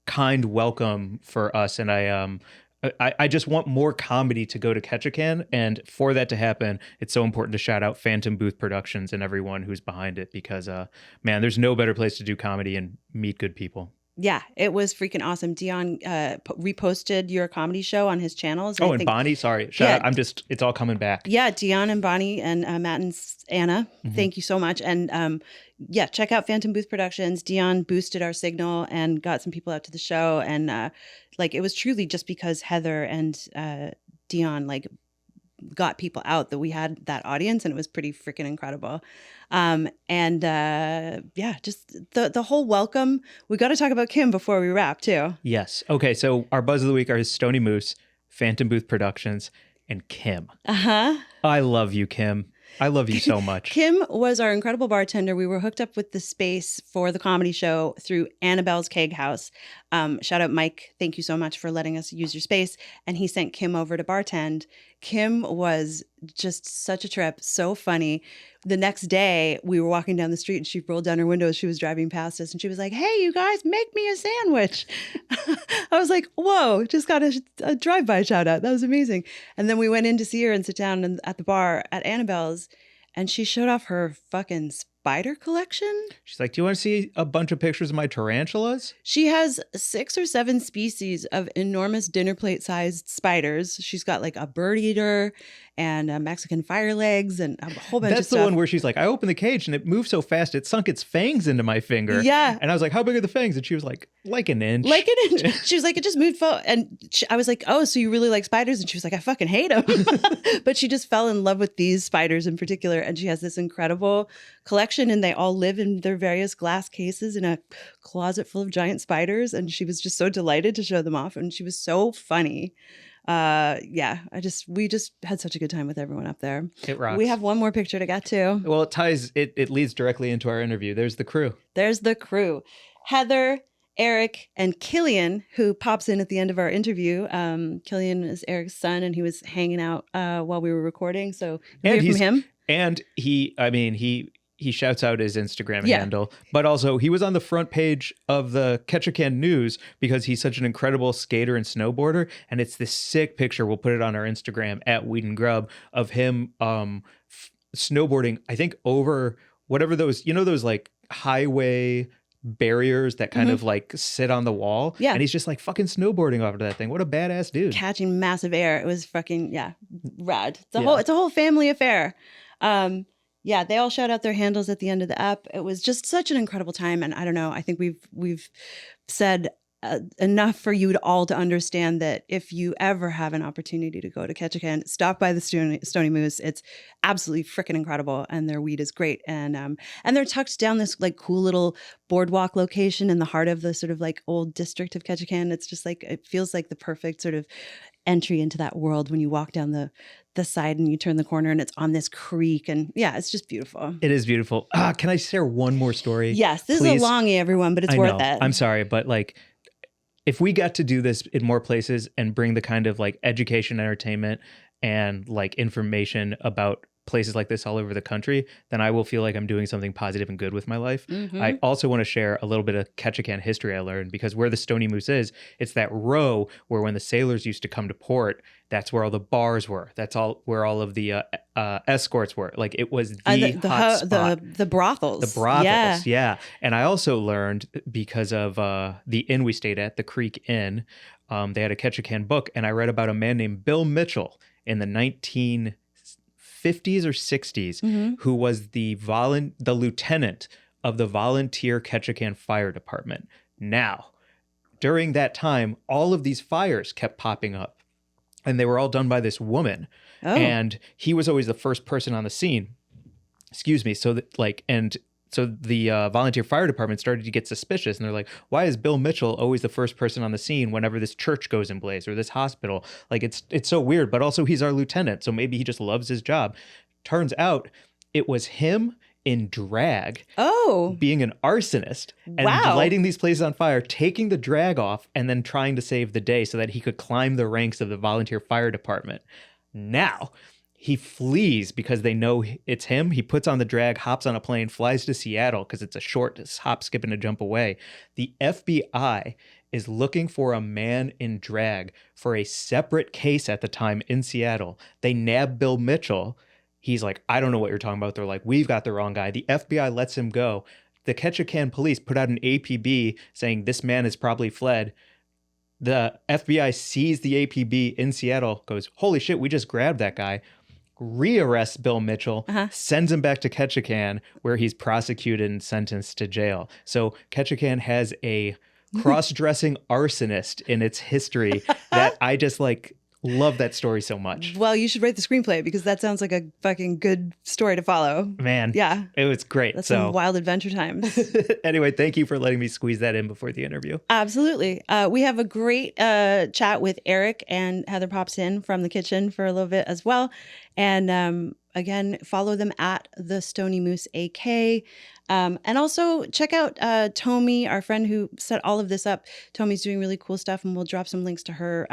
kind welcome for us. And I just want more comedy to go to Ketchikan. And for that to happen, it's so important to shout out Phantom Booth Productions and everyone who's behind it because, man, there's no better place to do comedy and meet good people. Yeah, it was freaking awesome. Dion reposted your comedy show on his channels. Oh, and Bonnie, sorry. Shout out. It's all coming back. Yeah, Dion and Bonnie and Matt and Anna, thank you so much. And yeah, check out Phantom Booth Productions. Dion boosted our signal and got some people out to the show. And it was truly just because Heather and Dion got people out that we had that audience, and it was pretty freaking incredible. Just the whole welcome. We got to talk about Kim before we wrap too. Yes. Okay. So our buzz of the week are Stoney Moose, Phantom Booth Productions, and Kim. I love you, Kim. I love you so much. Kim was our incredible bartender. We were hooked up with the space for the comedy show through Annabelle's Keg House. Shout out Mike. Thank you so much for letting us use your space. And he sent Kim over to bartend. Kim was just such a trip, so funny. The next day, we were walking down the street and she rolled down her window as she was driving past us and she was like, "Hey, you guys, make me a sandwich." I was like, whoa, just got a drive-by shout out. That was amazing. And then we went in to see her and sit down at the bar at Annabelle's and she showed off her fucking spider collection. She's like, "Do you want to see a bunch of pictures of my tarantulas?" She has 6 or 7 species of enormous dinner plate sized spiders. She's got like a bird eater and a Mexican fire legs and a whole bunch of That's stuff. the one where she's like, "I opened the cage and it moved so fast it sunk its fangs into my finger." Yeah. And I was like, "How big are the fangs?" And she was like an inch. Like an inch. She was like, "It just moved forward." And I was like, "Oh, so you really like spiders?" And she was like, "I fucking hate them." But she just fell in love with these spiders in particular. And she has this incredible collection and they all live in their various glass cases in a closet full of giant spiders. And she was just so delighted to show them off. And she was so funny. We just had such a good time with everyone up there. It rocks. We have one more picture to get to. Well, it leads directly into our interview. There's the crew. There's the crew. Heather, Eric, and Killian, who pops in at the end of our interview. Killian is Eric's son, and he was hanging out while we were recording. So you'll hear from him. And he shouts out his Instagram handle, but also he was on the front page of the Ketchikan News because he's such an incredible skater and snowboarder. And it's this sick picture. We'll put it on our Instagram at Weed and Grub of him snowboarding, I think over whatever those like highway barriers that kind of like sit on the wall. Yeah. And he's just like fucking snowboarding off of that thing. What a badass dude. Catching massive air. It was fucking, rad. It's a whole family affair. They all shout out their handles at the end of the app. It was just such an incredible time. And I don't know, I think we've said enough for you all to understand that if you ever have an opportunity to go to Ketchikan, stop by the Stoney Moose. It's absolutely freaking incredible. And their weed is great. And they're tucked down this like cool little boardwalk location in the heart of the sort of like old district of Ketchikan. It's just like, it feels like the perfect sort of entry into that world when you walk down the side and you turn the corner and it's on this creek. And it's just beautiful. It is beautiful. Can I share one more story? Yes, this is a longie, everyone, but it's worth it. I'm sorry, but like, if we got to do this in more places and bring the kind of like education, entertainment, and like information about places like this all over the country, then I will feel like I'm doing something positive and good with my life. Mm-hmm. I also want to share a little bit of Ketchikan history I learned, because where the Stoney Moose is, it's that row where when the sailors used to come to port, that's where all the bars were. That's all where all of the escorts were. Like it was the hot spot. The brothels. The brothels, yeah. And I also learned because of the inn we stayed at, the Creek Inn, they had a Ketchikan book, and I read about a man named Bill Mitchell in the 1950s or 60s, who was the lieutenant of the volunteer Ketchikan Fire Department. Now, during that time, all of these fires kept popping up, and they were all done by this woman. Oh. And he was always the first person on the scene. So the volunteer fire department started to get suspicious, and they're like, "Why is Bill Mitchell always the first person on the scene whenever this church goes in blaze or this hospital? Like it's so weird." But also, he's our lieutenant, so maybe he just loves his job. Turns out, it was him in drag, being an arsonist and lighting these places on fire, taking the drag off, and then trying to save the day so that he could climb the ranks of the volunteer fire department. Now, he flees because they know it's him. He puts on the drag, hops on a plane, flies to Seattle because it's a short hop, skip, and a jump away. The FBI is looking for a man in drag for a separate case at the time in Seattle. They nab Bill Mitchell. He's like, "I don't know what you're talking about." They're like, "We've got the wrong guy." The FBI lets him go. The Ketchikan police put out an APB saying this man has probably fled. The FBI sees the APB in Seattle, goes, "Holy shit, we just grabbed that guy." Rearrests Bill Mitchell, sends him back to Ketchikan, where he's prosecuted and sentenced to jail. So Ketchikan has a cross-dressing arsonist in its history that I just like love that story so much. Well, you should write the screenplay because that sounds like a fucking good story to follow. Man, yeah, it was great. That's some wild adventure times. Anyway, thank you for letting me squeeze that in before the interview. Absolutely. We have a great chat with Eric, and Heather pops in from the kitchen for a little bit as well. And again, follow them at the Stoney Moose AK. And also check out Tomi, our friend who set all of this up. Tomi's doing really cool stuff, and we'll drop some links to her,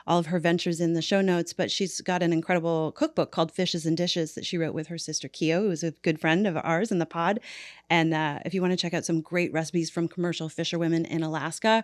all of her ventures in the show notes. But she's got an incredible cookbook called Fishes and Dishes that she wrote with her sister Keo, who's a good friend of ours in the pod. And if you want to check out some great recipes from commercial fisherwomen in Alaska,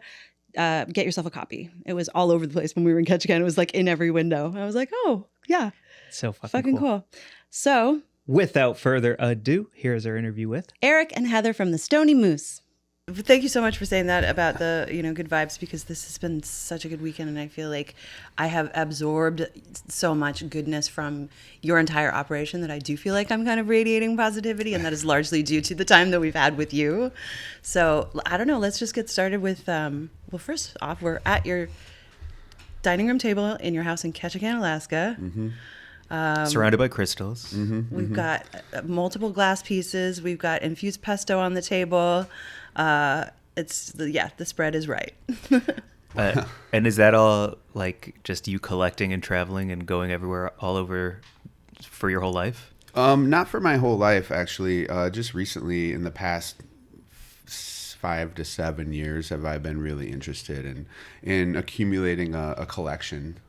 get yourself a copy. It was all over the place when we were in Ketchikan. It was like in every window. I was like, oh, yeah. So fucking cool. So without further ado, here's our interview with Eric and Heather from the Stoney Moose. Thank you so much for saying that about the, good vibes, because this has been such a good weekend, and I feel like I have absorbed so much goodness from your entire operation that I do feel like I'm kind of radiating positivity, and that is largely due to the time that we've had with you. So I don't know, let's just get started with, well, first off, we're at your dining room table in your house in Ketchikan, Alaska. Mm-hmm. Surrounded by crystals. Mm-hmm, We've got multiple glass pieces. We've got infused pesto on the table. The spread is right. And is that all like just you collecting and traveling and going everywhere all over for your whole life? Not for my whole life, actually. Just recently, in the past 5 to 7 years, have I been really interested in accumulating a collection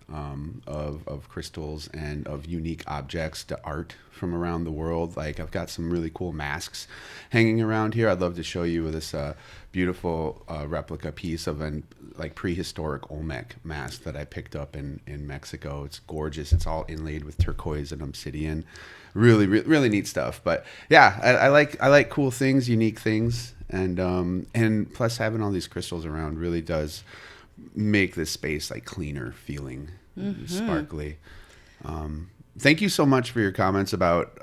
of crystals and of unique objects, to art from around the world. Like, I've got some really cool masks hanging around here. I'd love to show you this beautiful replica piece of an prehistoric Olmec mask that I picked up in Mexico. It's gorgeous. It's all inlaid with turquoise and obsidian. Really, really neat stuff. But yeah, I like cool things, unique things. And plus, having all these crystals around really does make this space like cleaner feeling, sparkly. Thank you so much for your comments about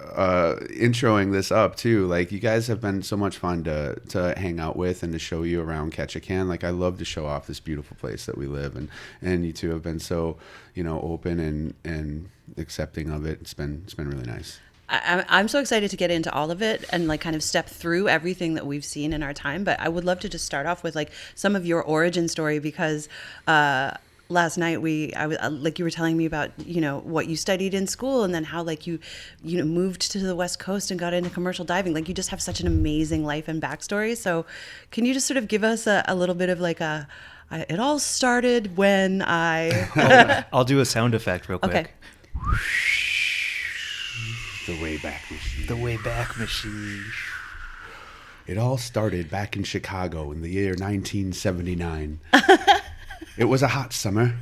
introing this up too. Like, you guys have been so much fun to hang out with and to show you around Ketchikan. Like, I love to show off this beautiful place that we live, and you two have been so open and accepting of it. It's been really nice. I'm so excited to get into all of it and like kind of step through everything that we've seen in our time. But I would love to just start off with like some of your origin story, because last night I was like, you were telling me about what you studied in school, and then how like you moved to the West Coast and got into commercial diving. Like, you just have such an amazing life and backstory. So can you just sort of give us a little bit of like it all started when I'll do a sound effect real quick. Okay. The Wayback Machine. The Wayback Machine. It all started back in Chicago in the year 1979. It was a hot summer,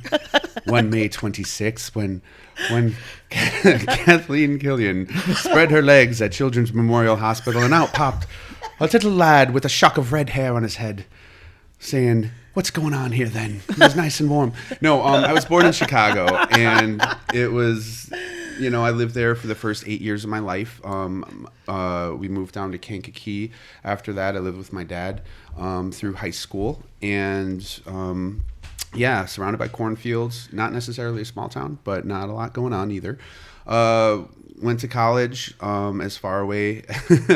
one May 26th, when Kathleen Killian spread her legs at Children's Memorial Hospital, and out popped a little lad with a shock of red hair on his head, saying, "What's going on here then? It was nice and warm." No, I was born in Chicago, and it was... I lived there for the first 8 years of my life. We moved down to Kankakee. After that, I lived with my dad through high school. And surrounded by cornfields. Not necessarily a small town, but not a lot going on either. Went to college as far away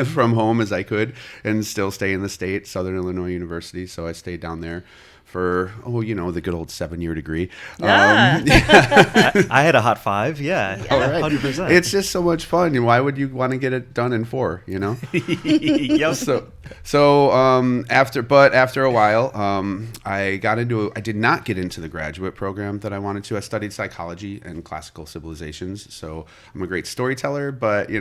from home as I could, and still stay in the state, Southern Illinois University. So I stayed down there for, the good old 7-year degree. Yeah. I had a hot 5. Yeah. 100%. It's just so much fun. And why would you want to get it done in 4, Yep. So after a while, I did not get into the graduate program that I wanted to. I studied psychology and classical civilizations. So I'm a great storyteller, but,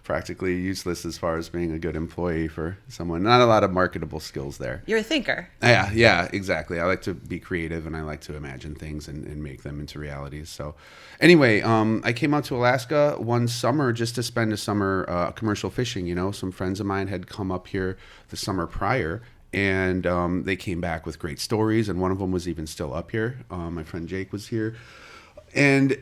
practically useless as far as being a good employee for someone. Not a lot of marketable skills there. You're a thinker. Yeah, exactly. I like to be creative, and I like to imagine things and make them into realities. So anyway, I came out to Alaska one summer just to spend a summer commercial fishing. Some friends of mine had come up here the summer prior, and they came back with great stories, and one of them was even still up here. My friend Jake was here, and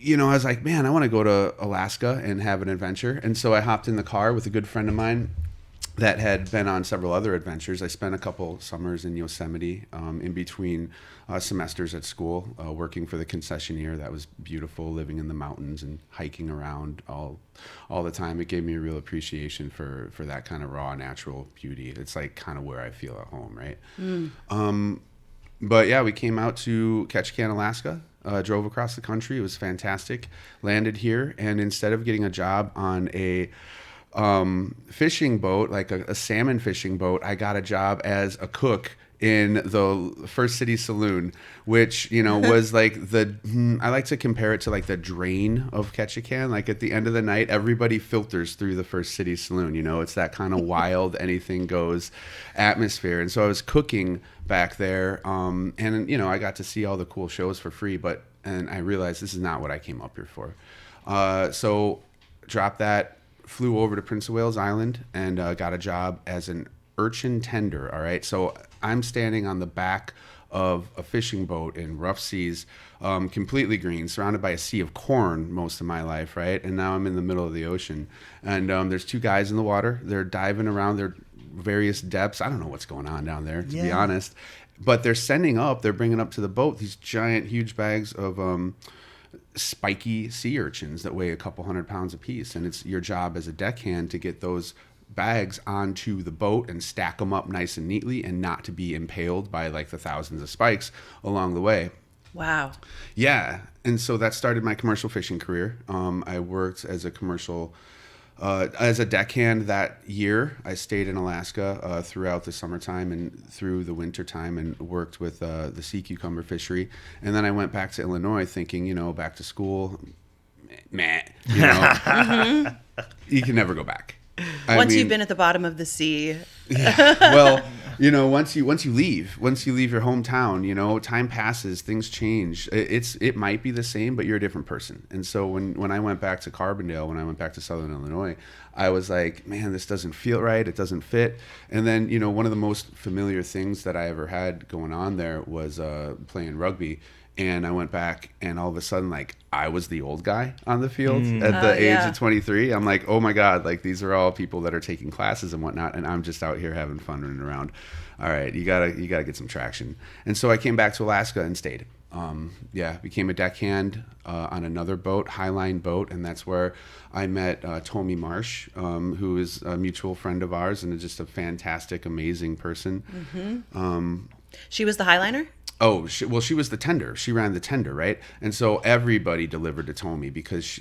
I was like, man, I want to go to Alaska and have an adventure. And so I hopped in the car with a good friend of mine that had been on several other adventures. I spent a couple summers in Yosemite in between semesters at school, working for the concessionaire. That was beautiful, living in the mountains and hiking around all the time. It gave me a real appreciation for that kind of raw, natural beauty. It's like kind of where I feel at home, right? But yeah, we came out to Ketchikan, Alaska. drove across the country. It was fantastic. Landed here, and instead of getting a job on a fishing boat, like a salmon fishing boat, I got a job as a cook in the First City Saloon, which, you know, was like I like to compare it to like the drain of Ketchikan. Like at the end of the night, everybody filters through the First City Saloon. You know, it's that kind of wild, anything goes atmosphere. And so I was cooking back there. And, you know, I got to see all the cool shows for free, and I realized this is not what I came up here for. So dropped that, flew over to Prince of Wales Island, and got a job as an urchin tender. All right. So I'm standing on the back of a fishing boat in rough seas, completely green, surrounded by a sea of corn most of my life, right? And now I'm in the middle of the ocean, and there's two guys in the water. They're diving around their various depths. I don't know what's going on down there, to be honest. But they're bringing up to the boat these giant, huge bags of spiky sea urchins that weigh a couple 100 pounds apiece. And it's your job as a deckhand to get those bags onto the boat and stack them up nice and neatly, and not to be impaled by like the thousands of spikes along the way. Wow. Yeah. And so that started my commercial fishing career. I worked as a deckhand that year. I stayed in Alaska throughout the summertime and through the wintertime, and worked with the sea cucumber fishery. And then I went back to Illinois thinking, you know, back to school, you know, you can never go back. Once you've been at the bottom of the sea. Yeah. Well, you know, once you leave your hometown, you know, time passes, things change. It might be the same, but you're a different person. And so when I went back to Carbondale, when I went back to Southern Illinois, I was like, man, this doesn't feel right. It doesn't fit. And then, you know, one of the most familiar things that I ever had going on there was playing rugby. And I went back, and all of a sudden, like, I was the old guy on the field at the age of 23. I'm like, oh my God, like, these are all people that are taking classes and whatnot, and I'm just out here having fun running around. All right, you gotta get some traction. And so I came back to Alaska and stayed. Became a deckhand on another boat, Highline boat, and that's where I met Tomi Marsh, who is a mutual friend of ours and just a fantastic, amazing person. Mm-hmm. She was the Highliner? Oh, she was the tender. She ran the tender, right? And so everybody delivered to Tomi because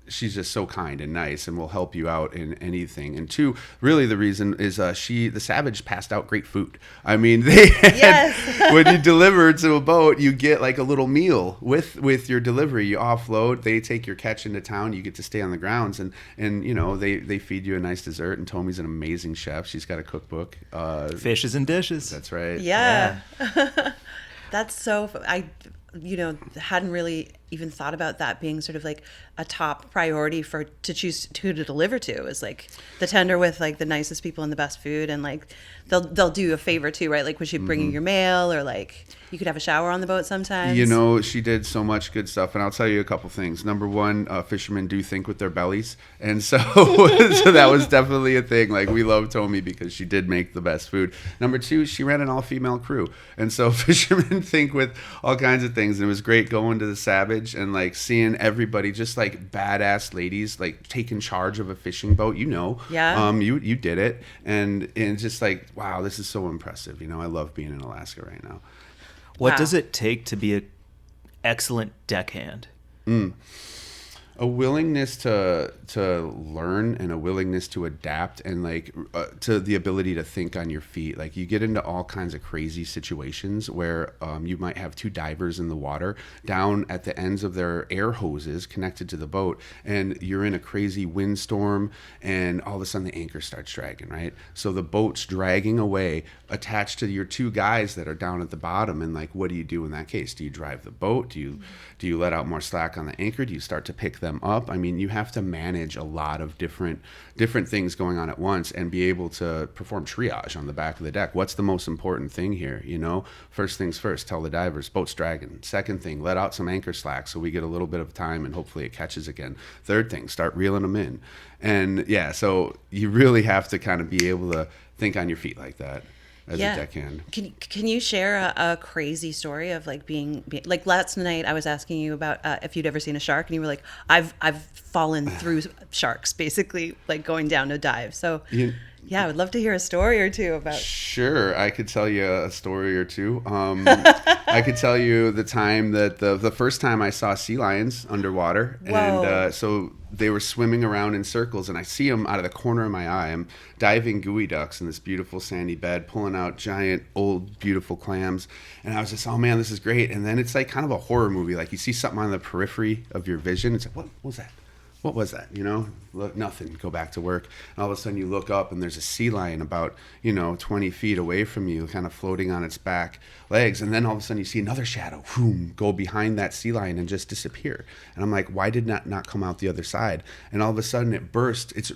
she's just so kind and nice and will help you out in anything. And two, really the reason is the Savage passed out great food. I mean, they had, when you deliver to a boat, you get like a little meal with your delivery. You offload, they take your catch into town, you get to stay on the grounds, and you know, they feed you a nice dessert. And Tomi's an amazing chef. She's got a cookbook. Fishes and dishes. That's right. Yeah. That's so hadn't really even thought about that being sort of like a top priority to choose who to deliver to, is like the tender with like the nicest people and the best food, and like they'll do a favor too, right? Like, was she bringing your mail, or like you could have a shower on the boat sometimes? You know, she did so much good stuff, and I'll tell you a couple things. Number one, fishermen do think with their bellies, and so so that was definitely a thing. Like, we love Tomi because she did make the best food. Number two, she ran an all-female crew, and so fishermen think with all kinds of things, and it was great going to the Savage and like seeing everybody just like badass ladies like taking charge of a fishing boat. You know, you did it, and just like, wow, this is so impressive. You know, I love being in Alaska right now. What does it take to be an excellent deckhand? A willingness to learn, and a willingness to adapt, and like to the ability to think on your feet. Like, you get into all kinds of crazy situations where you might have two divers in the water down at the ends of their air hoses connected to the boat, and you're in a crazy windstorm, and all of a sudden the anchor starts dragging, right? So the boat's dragging away attached to your two guys that are down at the bottom, and like, what do you do in that case? Do you drive the boat? Do you let out more slack on the anchor? Do you start to pick them up? I mean, you have to manage a lot of different things going on at once, and be able to perform triage on the back of the deck. What's the most important thing here? You know, first things first, tell the divers boat's dragging. Second thing, let out some anchor slack so we get a little bit of time and hopefully it catches again. Third thing, start reeling them in. And yeah, so you really have to kind of be able to think on your feet like that as a deckhand. Can you share a crazy story of like being like, last night I was asking you about if you'd ever seen a shark, and you were like, I've fallen through sharks, basically, like going down a dive. So Yeah, I would love to hear a story or two about. Sure, I could tell you a story or two. I could tell you the time that the first time I saw sea lions underwater. Whoa. And so they were swimming around in circles, and I see them out of the corner of my eye. I'm diving gooey ducks in this beautiful sandy bed, pulling out giant, old, beautiful clams. And I was just, oh man, this is great. And then it's like kind of a horror movie. Like you see something on the periphery of your vision. It's like, what was that? What was that? Look, nothing. Go back to work. And all of a sudden you look up and there's a sea lion about, 20 feet away from you, kind of floating on its back legs. And then all of a sudden you see another shadow, boom, go behind that sea lion and just disappear. And I'm like, why did not come out the other side? And all of a sudden it burst. It's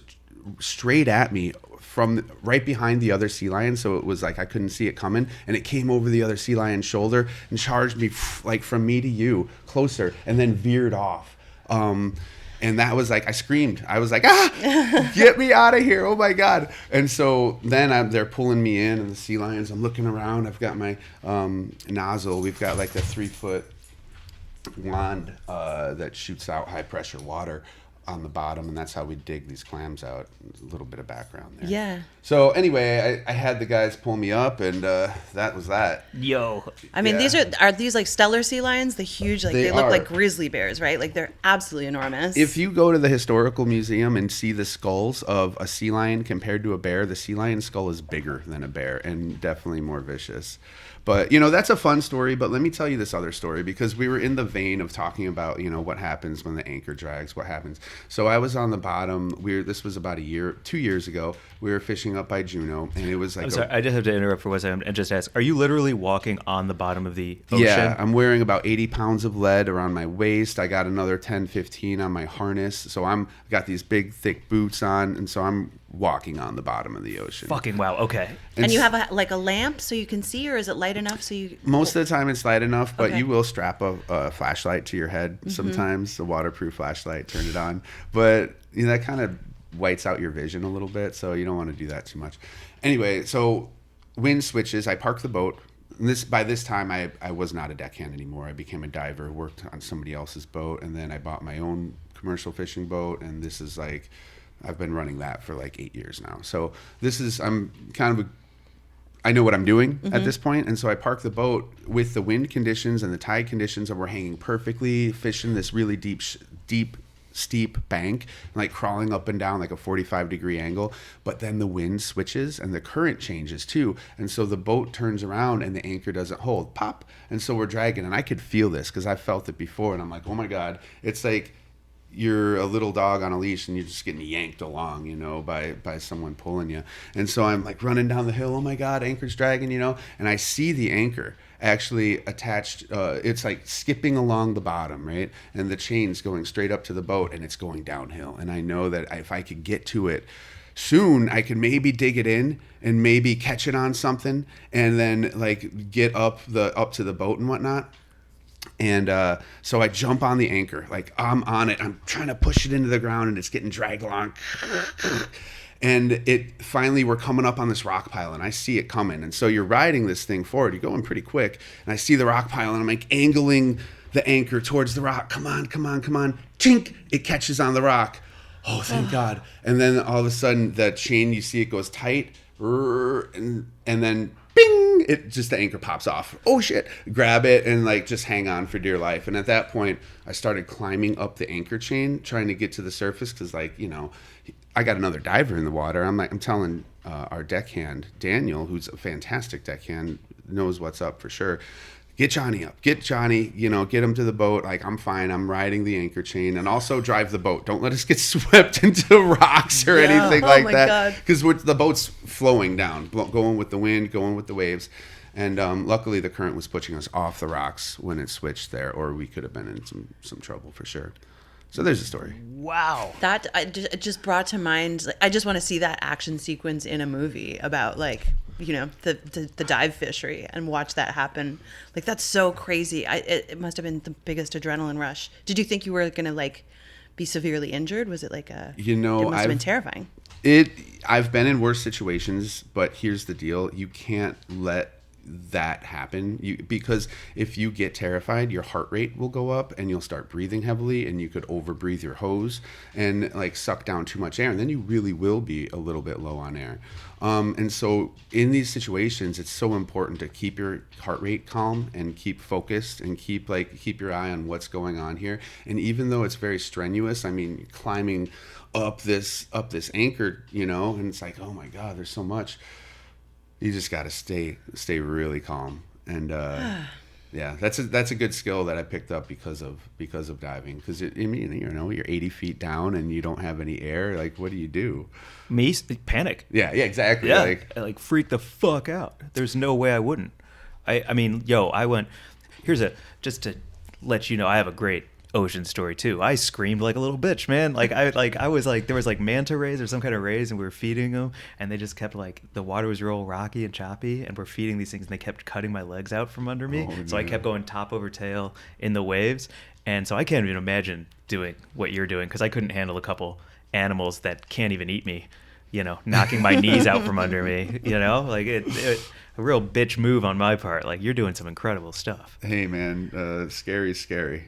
straight at me from right behind the other sea lion. So it was like I couldn't see it coming. And it came over the other sea lion's shoulder and charged me like from me to you closer and then veered off. And that was like, I screamed. I was like, get me out of here. Oh my God. And so then they're pulling me in, and the sea lions, I'm looking around. I've got my nozzle. We've got like a 3-foot wand that shoots out high pressure water on the bottom, and that's how we dig these clams out. A little bit of background there. Yeah. So anyway, I had the guys pull me up, and that was that. Yo. I mean, Yeah. are these like Steller sea lions? The huge, like they look are. like grizzly bears, right? Like they're absolutely enormous. If you go to the historical museum and see the skulls of a sea lion compared to a bear, the sea lion skull is bigger than a bear and definitely more vicious. But, that's a fun story. But let me tell you this other story, because we were in the vein of talking about, what happens when the anchor drags, what happens. So I was on the bottom. This was about 2 years ago. We were fishing up by Juneau, and it was like... I'm sorry, I just have to interrupt for one second and just ask, are you literally walking on the bottom of the ocean? Yeah, I'm wearing about 80 pounds of lead around my waist. I got another 10, 15 on my harness. So got these big, thick boots on, and so I'm walking on the bottom of the ocean. Fucking wow, okay. and you have a lamp so you can see, or is it light enough so you... Most of the time it's light enough, but Okay. you will strap a flashlight to your head sometimes, a waterproof flashlight, turn it on. But that kind of whites out your vision a little bit, so you don't want to do that too much. Anyway, so wind switches, I park the boat. And by this time, I was not a deckhand anymore. I became a diver, worked on somebody else's boat, and then I bought my own commercial fishing boat, and this is like... I've been running that for like 8 years now. So I'm kind of I know what I'm doing at this point. And so I park the boat with the wind conditions and the tide conditions, and we're hanging perfectly, fishing this really deep, steep bank, like crawling up and down like a 45-degree angle. But then the wind switches and the current changes too. And so the boat turns around and the anchor doesn't hold. Pop. And so we're dragging. And I could feel this because I felt it before. And I'm like, oh my God, it's like you're a little dog on a leash and you're just getting yanked along, by someone pulling you. And so I'm like running down the hill. Oh my God, anchor's dragging, and I see the anchor actually attached. It's like skipping along the bottom, right? And the chain's going straight up to the boat and it's going downhill. And I know that if I could get to it soon, I could maybe dig it in and maybe catch it on something and then like get up to the boat and whatnot. And so I jump on the anchor, like I'm on it. I'm trying to push it into the ground and it's getting dragged along. And it finally, we're coming up on this rock pile and I see it coming. And so you're riding this thing forward. You're going pretty quick. And I see the rock pile and I'm like angling the anchor towards the rock. Come on. Chink. It catches on the rock. Oh, thank God. And then all of a sudden the chain, you see it goes tight. And then bing, the anchor pops off. Oh shit. Grab it and like just hang on for dear life. And at that point I started climbing up the anchor chain, trying to get to the surface. Cause I got another diver in the water. I'm telling our deckhand, Daniel, who's a fantastic deckhand, knows what's up for sure. Get Johnny up. Get Johnny, get him to the boat. Like, I'm fine. I'm riding the anchor chain. And also drive the boat. Don't let us get swept into rocks or anything like that. Because the boat's flowing down, going with the wind, going with the waves. And luckily, the current was pushing us off the rocks when it switched there, or we could have been in some trouble for sure. So there's a story. Wow. That it just brought to mind. Like, I just want to see that action sequence in a movie about the dive fishery and watch that happen. Like, that's so crazy. It must have been the biggest adrenaline rush. Did you think you were gonna be severely injured? Was it like it must have been terrifying. I've been in worse situations, but here's the deal: you can't let that happen. Because if you get terrified, your heart rate will go up and you'll start breathing heavily, and you could overbreathe your hose and like suck down too much air, and then you really will be a little bit low on air. And so in these situations, it's so important to keep your heart rate calm and keep focused and keep your eye on what's going on here. And even though it's very strenuous, I mean, climbing up this anchor, you know, and it's like, oh my God, there's so much. You just got to stay really calm. And yeah, that's a good skill that I picked up because of diving. Because I mean, you know, you're 80 feet down and you don't have any air. Like, what do you do? Me panic. Yeah, exactly. Yeah, I like freak the fuck out. There's no way I wouldn't. I mean, I went. Just to let you know, I have a great ocean story too. I screamed like a little bitch, man. I was like, there was like manta rays or some kind of rays, and we were feeding them, and they just kept like, the water was real rocky and choppy, and we're feeding these things, and they kept cutting my legs out from under me. So I kept going top over tail in the waves, and so I can't even imagine doing what you're doing, because I couldn't handle a couple animals that can't even eat me, you know, knocking my knees out from under me, you know, like it a real bitch move on my part. Like, you're doing some incredible stuff. Hey man, scary.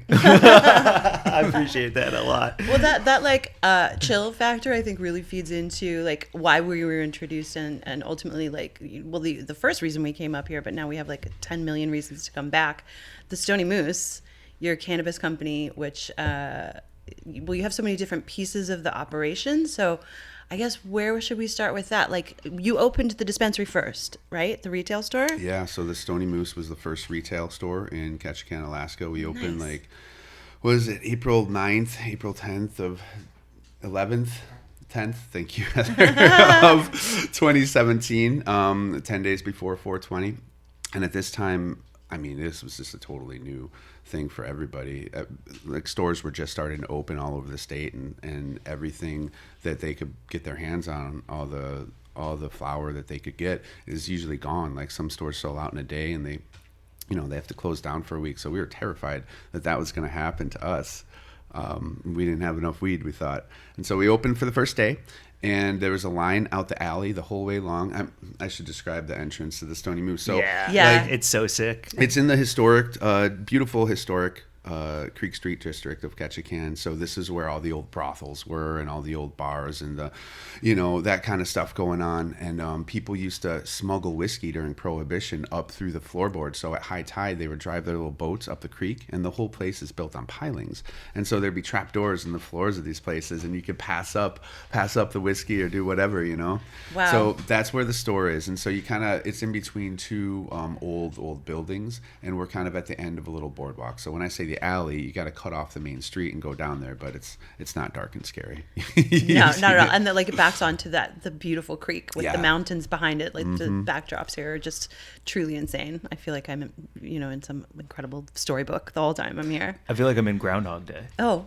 I appreciate that a lot. Well, that like chill factor, I think, really feeds into like why we were introduced, and ultimately, like, well, the first reason we came up here, but now we have like 10 million reasons to come back. The Stoney Moose, your cannabis company, which well, you have so many different pieces of the operation. So I guess where should we start with that? Like, you opened the dispensary first, right? The retail store? Yeah, so the Stoney Moose was the first retail store in Ketchikan, Alaska. We opened like, what is it, April 9th, April 10th of 11th? 10th, thank you, of 2017, 10 days before 420. And at this time, I mean, this was just a totally new thing for everybody. Like, stores were just starting to open all over the state, and everything that they could get their hands on, all the flour that they could get, is usually gone. Like, some stores sell out in a day, and they have to close down for a week. So we were terrified that was going to happen to us. We didn't have enough weed, we thought. And so we opened for the first day, and there was a line out the alley the whole way long. I should describe the entrance to the Stoney Moose. So yeah, like, it's so sick. It's in the historic, beautiful historic Creek Street district of Ketchikan. So this is where all the old brothels were, and all the old bars, and that kind of stuff going on. And people used to smuggle whiskey during Prohibition up through the floorboard. So at high tide, they would drive their little boats up the creek, and the whole place is built on pilings. And so there'd be trap doors in the floors of these places, and you could pass up the whiskey or do whatever, you know. Wow. So that's where the store is. And so it's in between two old buildings, and we're kind of at the end of a little boardwalk. So when I say the alley, you got to cut off the main street and go down there, but it's not dark and scary. No, not at all. And then, like, it backs onto the beautiful creek with the mountains behind it. Like, the backdrops here are just truly insane. I feel like I'm, in some incredible storybook the whole time I'm here. I feel like I'm in Groundhog Day. Oh,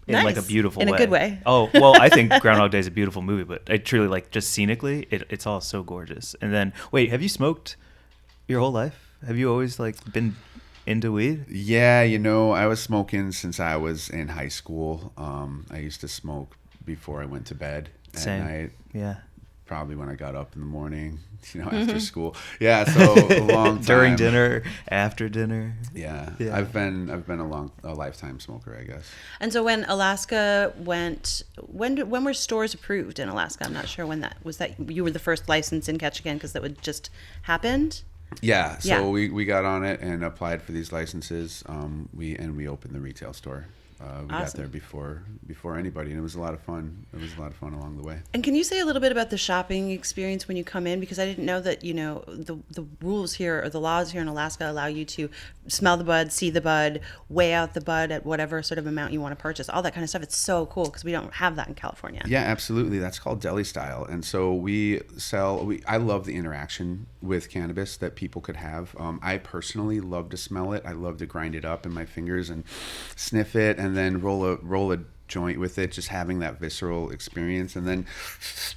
in nice. like a beautiful way. In a good way. Oh, well, I think Groundhog Day is a beautiful movie, but I truly, like, just scenically, it's all so gorgeous. And then, wait, have you smoked your whole life? Have you always, like, been into weed? Yeah, I was smoking since I was in high school. I used to smoke before I went to bed at night. Yeah. Probably when I got up in the morning, after school. Yeah, so a long time. During dinner, after dinner. Yeah. I've been a lifetime smoker, I guess. And so when Alaska when were stores approved in Alaska? I'm not sure when that was. That you were the first license in Ketchikan because that would just happened. Yeah, so we got on it and applied for these licenses. We opened the retail store. We awesome. got there before anybody, and it was a lot of fun. It was a lot of fun along the way. And can you say a little bit about the shopping experience when you come in? Because I didn't know that, the rules here, or the laws here in Alaska, allow you to smell the bud, see the bud, weigh out the bud at whatever sort of amount you want to purchase. All that kind of stuff. It's so cool because we don't have that in California. Yeah, absolutely. That's called deli style. And so I love the interaction with cannabis that people could have. I personally love to smell it. I love to grind it up in my fingers and sniff it, and then roll a joint with it, just having that visceral experience, and then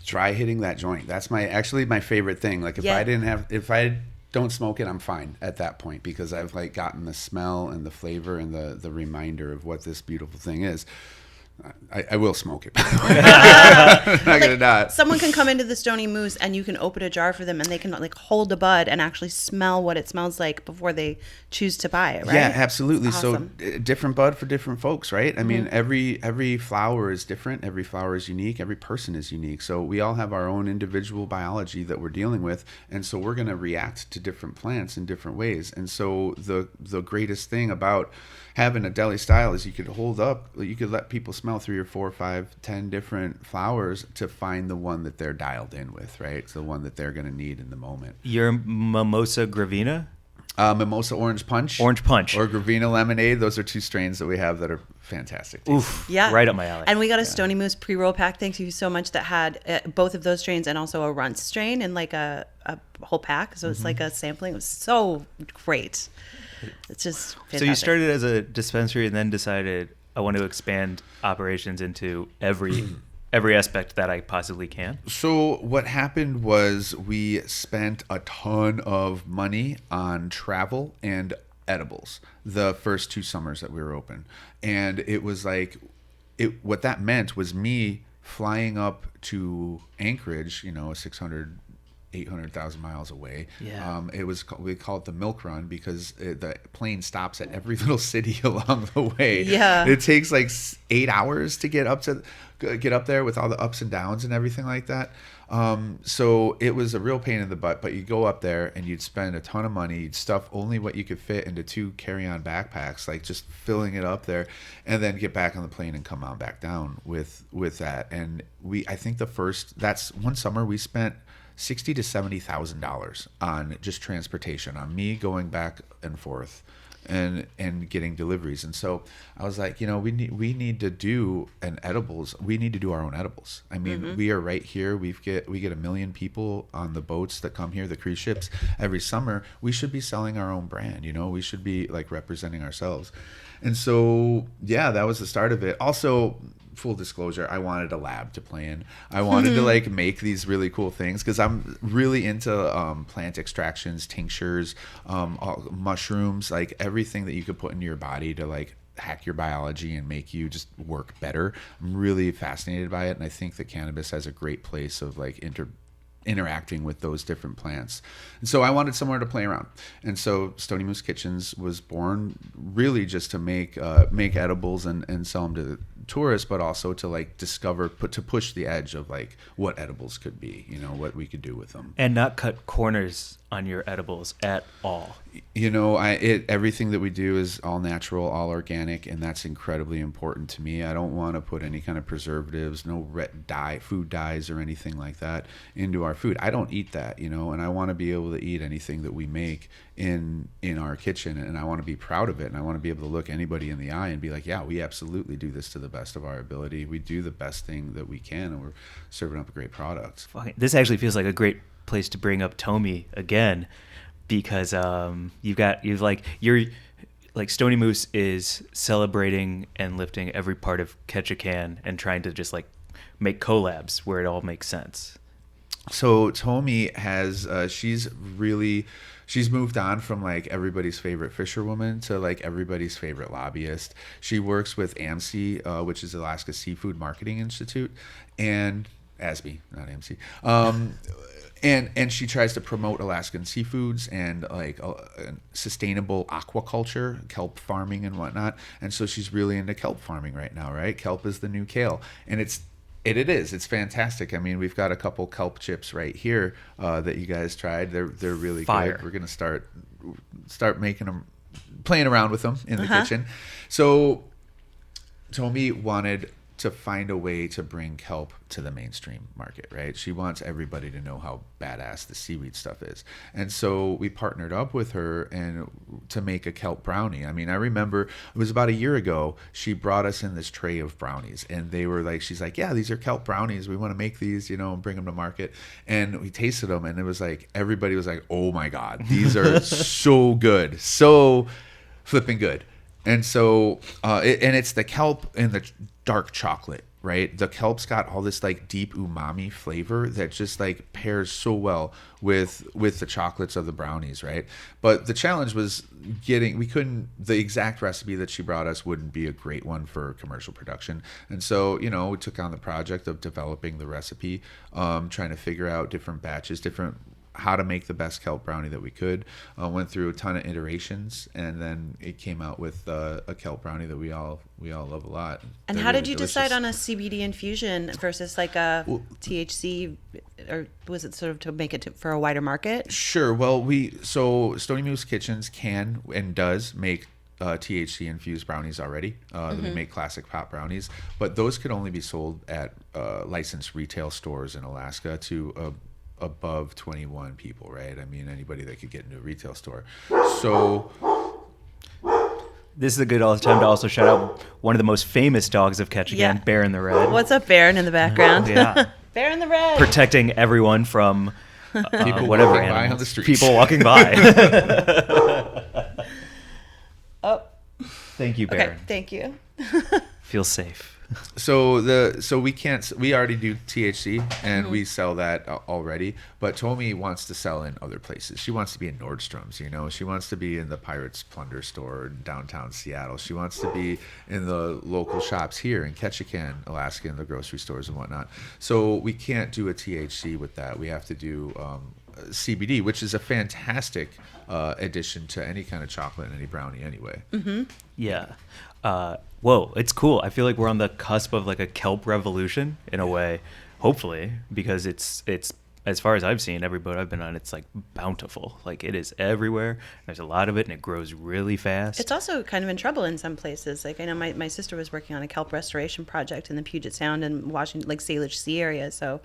dry hitting that joint. That's my favorite thing. Like, if I don't smoke it, I'm fine at that point, because I've, like, gotten the smell and the flavor and the reminder of what this beautiful thing is. I will smoke it. I'm not gonna not. Someone can come into the Stoney Moose and you can open a jar for them and they can like hold a bud and actually smell what it smells like before they choose to buy it, right? Yeah, absolutely. Awesome. So different bud for different folks, right? I mean, every flower is different. Every flower is unique. Every person is unique. So we all have our own individual biology that we're dealing with, and so we're going to react to different plants in different ways. And so the greatest thing about having a deli style is you could let people smell 3 or 4 or 5, 10 different flowers to find the one that they're dialed in with, right? It's the one that they're going to need in the moment. Your Mimosa Gravina? Mimosa Orange Punch. Orange Punch. Or Gravina Lemonade. Those are 2 strains that we have that are fantastic. Oof. Yeah. Right up my alley. And we got a Stoney Moose pre-roll pack, thank you so much, that had both of those strains and also a Runts strain in like a whole pack. So it's like a sampling. It was so great. It's just fantastic. So you started as a dispensary and then decided I want to expand operations into every aspect that I possibly can. So what happened was we spent a ton of money on travel and edibles the first 2 summers that we were open. And it was like, what that meant was me flying up to Anchorage, 800,000 miles away. Yeah. We call it the milk run because the plane stops at every little city along the way. Yeah. It takes like 8 hours to get up there with all the ups and downs and everything like that. So it was a real pain in the butt, but you go up there and you'd spend a ton of money. You'd stuff only what you could fit into 2 carry-on backpacks, like just filling it up there, and then get back on the plane and come on back down with that. And I think that's one summer we spent $60,000 to $70,000 on just transportation, on me going back and forth and getting deliveries. And so I was like, we need to do we need to do our own edibles. I mean, we are right here. We get 1 million people on the boats that come here, the cruise ships, every summer. We should be selling our own brand, we should be like representing ourselves. And so, yeah, that was the start of it. Also, full disclosure, I wanted a lab to play in. I wanted to like make these really cool things because I'm really into plant extractions, tinctures, mushrooms, like everything that you could put into your body to like hack your biology and make you just work better. I'm really fascinated by it, and I think that cannabis has a great place of like interacting with those different plants. And so I wanted somewhere to play around. And so Stoney Moose Kitchens was born really just to make edibles and sell them to the tourists, but also to like to push the edge of like what edibles could be, what we could do with them. And not cut corners on your edibles at all. Everything that we do is all natural, all organic, and that's incredibly important to me. I don't want to put any kind of preservatives, no food dyes or anything like that into our food. I don't eat that, and I want to be able to eat anything that we make in our kitchen, and I want to be proud of it, and I want to be able to look anybody in the eye and be like, yeah, we absolutely do this to the best of our ability. We do the best thing that we can, and we're serving up a great product. This actually feels like a great place to bring up Tomi again, because you're like Stoney Moose is celebrating and lifting every part of Ketchikan and trying to just like make collabs where it all makes sense. So Tomi has she's moved on from like everybody's favorite fisherwoman to like everybody's favorite lobbyist. She works with AMSI, which is Alaska Seafood Marketing Institute, and ASBE, not AMC. And she tries to promote Alaskan seafoods and like sustainable aquaculture, kelp farming and whatnot. And so she's really into kelp farming right now, right? Kelp is the new kale, and it is. It's fantastic. I mean, we've got a couple kelp chips right here that you guys tried. They're really Fire. good. We're gonna start making them, playing around with them in the kitchen. So Tomi wanted to find a way to bring kelp to the mainstream market, right? She wants everybody to know how badass the seaweed stuff is. And so we partnered up with her and to make a kelp brownie. I mean, I remember it was about a year ago, she brought us in this tray of brownies, and they were like, she's like, yeah, these are kelp brownies. We want to make these, and bring them to market. And we tasted them, and it was like, everybody was like, oh my God, these are so good. So flipping good. And so, and it's the kelp and the dark chocolate right? The kelp's got all this like deep umami flavor that just like pairs so well with the chocolates of the brownies, right? But the challenge was the exact recipe that she brought us wouldn't be a great one for commercial production. And so, we took on the project of developing the recipe, trying to figure out different batches, how to make the best kelp brownie that we could. Went through a ton of iterations, and then it came out with a kelp brownie that we all love a lot. And They're how really did you delicious. decide on a CBD infusion versus like a THC, or was it sort of to make it for a wider market? Sure. Well, so Stoney Moose Kitchens can and does make THC infused brownies already. We make classic pot brownies, but those could only be sold at licensed retail stores in Alaska to above 21 people, right? I mean, anybody that could get into a retail store. So this is a good time to also shout out one of the most famous dogs of Ketchikan, Yeah. Bear in the Red. What's up, Baron, in the background? Yeah. Bear in the red. Protecting everyone from people whatever walking by animals. on the streets. People walking by. Oh, Thank you, okay. Baron. Thank you. Feel safe. So we already do THC and we sell that already, but Tomi wants to sell in other places. She wants to be in Nordstrom's, she wants to be in the Pirates Plunder store in downtown Seattle. She wants to be in the local shops here in Ketchikan, Alaska, in the grocery stores and whatnot. So we can't do a THC with that. We have to do CBD, which is a fantastic addition to any kind of chocolate and any brownie anyway. Yeah. Whoa, it's cool. I feel like we're on the cusp of like a kelp revolution in a way, hopefully, because it's as far as I've seen, every boat I've been on, it's like bountiful. Like it is everywhere. There's a lot of it and it grows really fast. It's also kind of in trouble in some places. Like I know my sister was working on a kelp restoration project in the Puget Sound and Washington, like Salish Sea area. So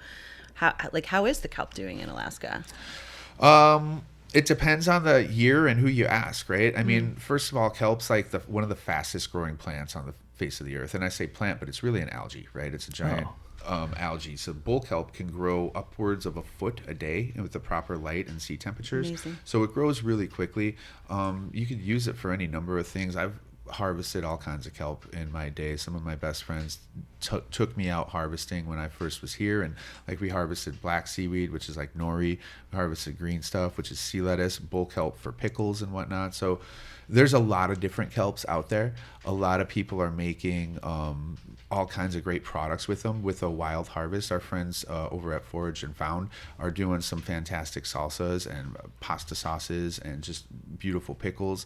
how is the kelp doing in Alaska? It depends on the year and who you ask, right? I mean, first of all, kelp's like one of the fastest growing plants on the face of the earth. And I say plant, but it's really an algae, right? It's a giant algae. So bull kelp can grow upwards of a foot a day with the proper light and sea temperatures. Amazing. So it grows really quickly. You could use it for any number of things. I've harvested all kinds of kelp in my day. Some of my best friends took me out harvesting when I first was here, and like we harvested black seaweed, which is like nori. We harvested green stuff, which is sea lettuce, bull kelp for pickles and whatnot. So there's a lot of different kelps out there. A lot of people are making all kinds of great products with them with a wild harvest. Our friends over at Forage and Found are doing some fantastic salsas and pasta sauces and just beautiful pickles.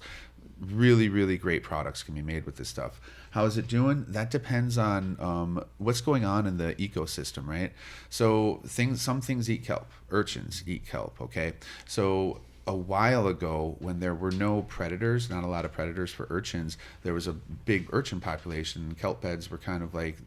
Really, really great products can be made with this stuff. How is it doing? That depends on what's going on in the ecosystem, right? So some things eat kelp. Urchins eat kelp, okay? So a while ago, when there were no predators, not a lot of predators for urchins, there was a big urchin population. Kelp beds were kind of like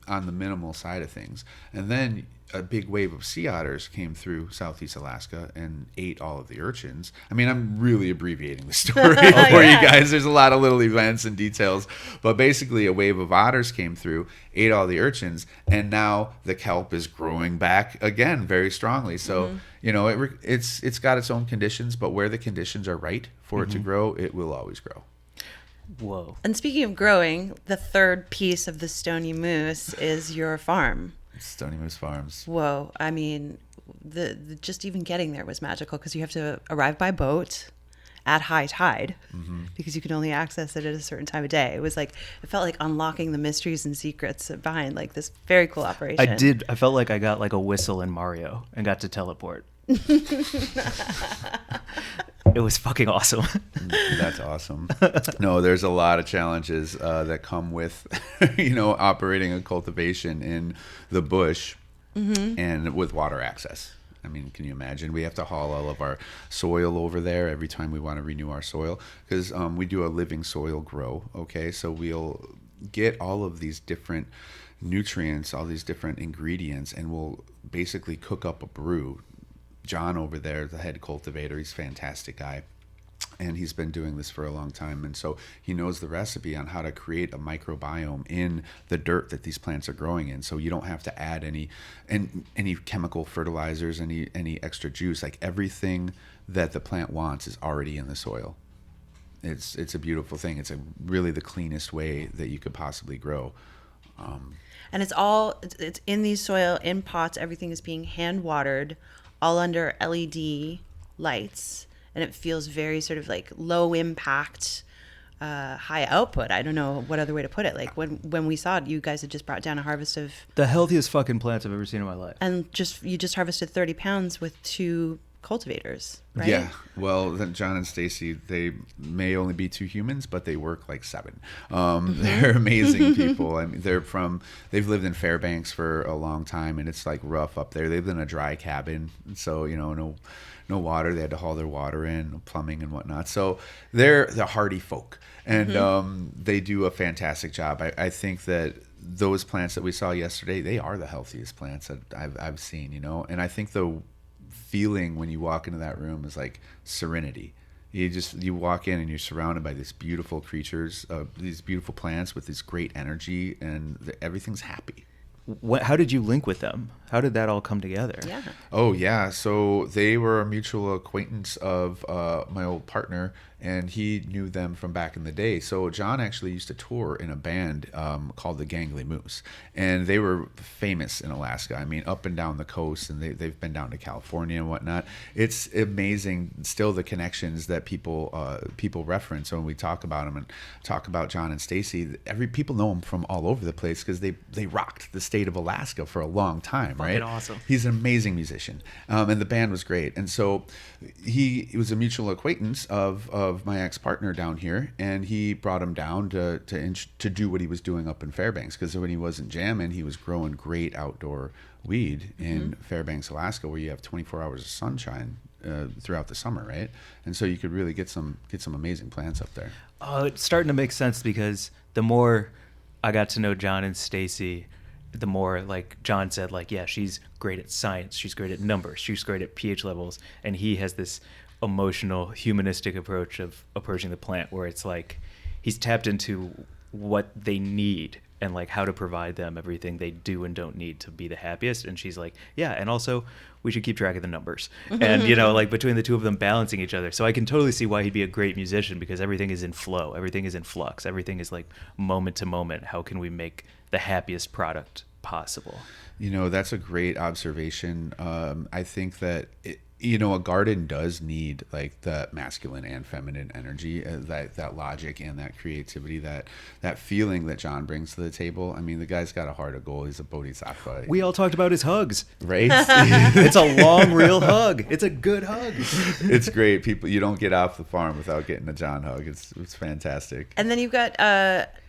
on the minimal side of things. And then a big wave of sea otters came through Southeast Alaska and ate all of the urchins. I mean, I'm really abbreviating the story for you guys. There's a lot of little events and details. But basically, a wave of otters came through, ate all the urchins, and now the kelp is growing back again very strongly. So, it's got its own conditions, but where the conditions are right for it to grow, it will always grow. Whoa. And speaking of growing, the third piece of the Stoney Moose is your farm. Stoney Moose Farms. Whoa. I mean, the just even getting there was magical because you have to arrive by boat at high tide because you can only access it at a certain time of day. It felt like unlocking the mysteries and secrets behind like this very cool operation. I felt like I got like a whistle in Mario and got to teleport. It was fucking awesome. That's awesome. No, there's a lot of challenges that come with, operating a cultivation in the bush and with water access. I mean, can you imagine? We have to haul all of our soil over there every time we want to renew our soil because we do a living soil grow. Okay, so we'll get all of these different nutrients, all these different ingredients, and we'll basically cook up a brew. John over there, the head cultivator, he's a fantastic guy. And he's been doing this for a long time. And so he knows the recipe on how to create a microbiome in the dirt that these plants are growing in. So you don't have to add any chemical fertilizers, any extra juice. Like everything that the plant wants is already in the soil. It's a beautiful thing. It's really the cleanest way that you could possibly grow. And it's in these soil, in pots. Everything is being hand watered, all under LED lights. And it feels very sort of like low impact, high output. I don't know what other way to put it. Like when we saw it, you guys had just brought down a harvest of the healthiest fucking plants I've ever seen in my life. And you just harvested 30 pounds with 2 cultivators, right? Yeah. Well, then John and Stacy, they may only be 2 humans, but they work like 7. They're amazing people. I mean, they've lived in Fairbanks for a long time, and it's like rough up there. They live in a dry cabin, so no water. They had to haul their water in, plumbing and whatnot. So they're the hardy folk, and they do a fantastic job. I think that those plants that we saw yesterday, they are the healthiest plants that I've seen, and I think the feeling when you walk into that room is like serenity. You walk in and you're surrounded by these beautiful creatures, these beautiful plants with this great energy, and everything's happy. How did you link with them? How did that all come together? Yeah. Oh, yeah. So they were a mutual acquaintance of my old partner, and he knew them from back in the day. So John actually used to tour in a band called the Gangly Moose, and they were famous in Alaska. I mean, up and down the coast, and they've been down to California and whatnot. It's amazing still the connections that people reference when we talk about them and talk about John and Stacy. People know them from all over the place because they rocked the state of Alaska for a long time, right? Awesome. He's an amazing musician, and the band was great. And so he was a mutual acquaintance of my ex-partner down here, and he brought him down to do what he was doing up in Fairbanks, because when he wasn't jamming, he was growing great outdoor weed in Fairbanks, Alaska, where you have 24 hours of sunshine throughout the summer, right? And so you could really get some amazing plants up there. Oh, it's starting to make sense, because the more I got to know John and Stacy, the more, like John said, like, yeah, she's great at science, she's great at numbers, she's great at pH levels, and he has this emotional, humanistic approach of approaching the plant, where it's like he's tapped into what they need and like how to provide them everything they do and don't need to be the happiest. And she's like, yeah, and also we should keep track of the numbers. And like between the two of them balancing each other. So I can totally see why he'd be a great musician, because everything is in flow, everything is in flux, everything is like moment to moment. How can we make the happiest product possible? That's a great observation. I think that a garden does need like the masculine and feminine energy, that logic and that creativity, that feeling that John brings to the table. I mean, the guy's got a heart of gold. He's a bodhisattva. We all talked about his hugs, right? It's a long, real hug. It's a good hug. It's great. You don't get off the farm without getting a John hug. It's fantastic. And then you've got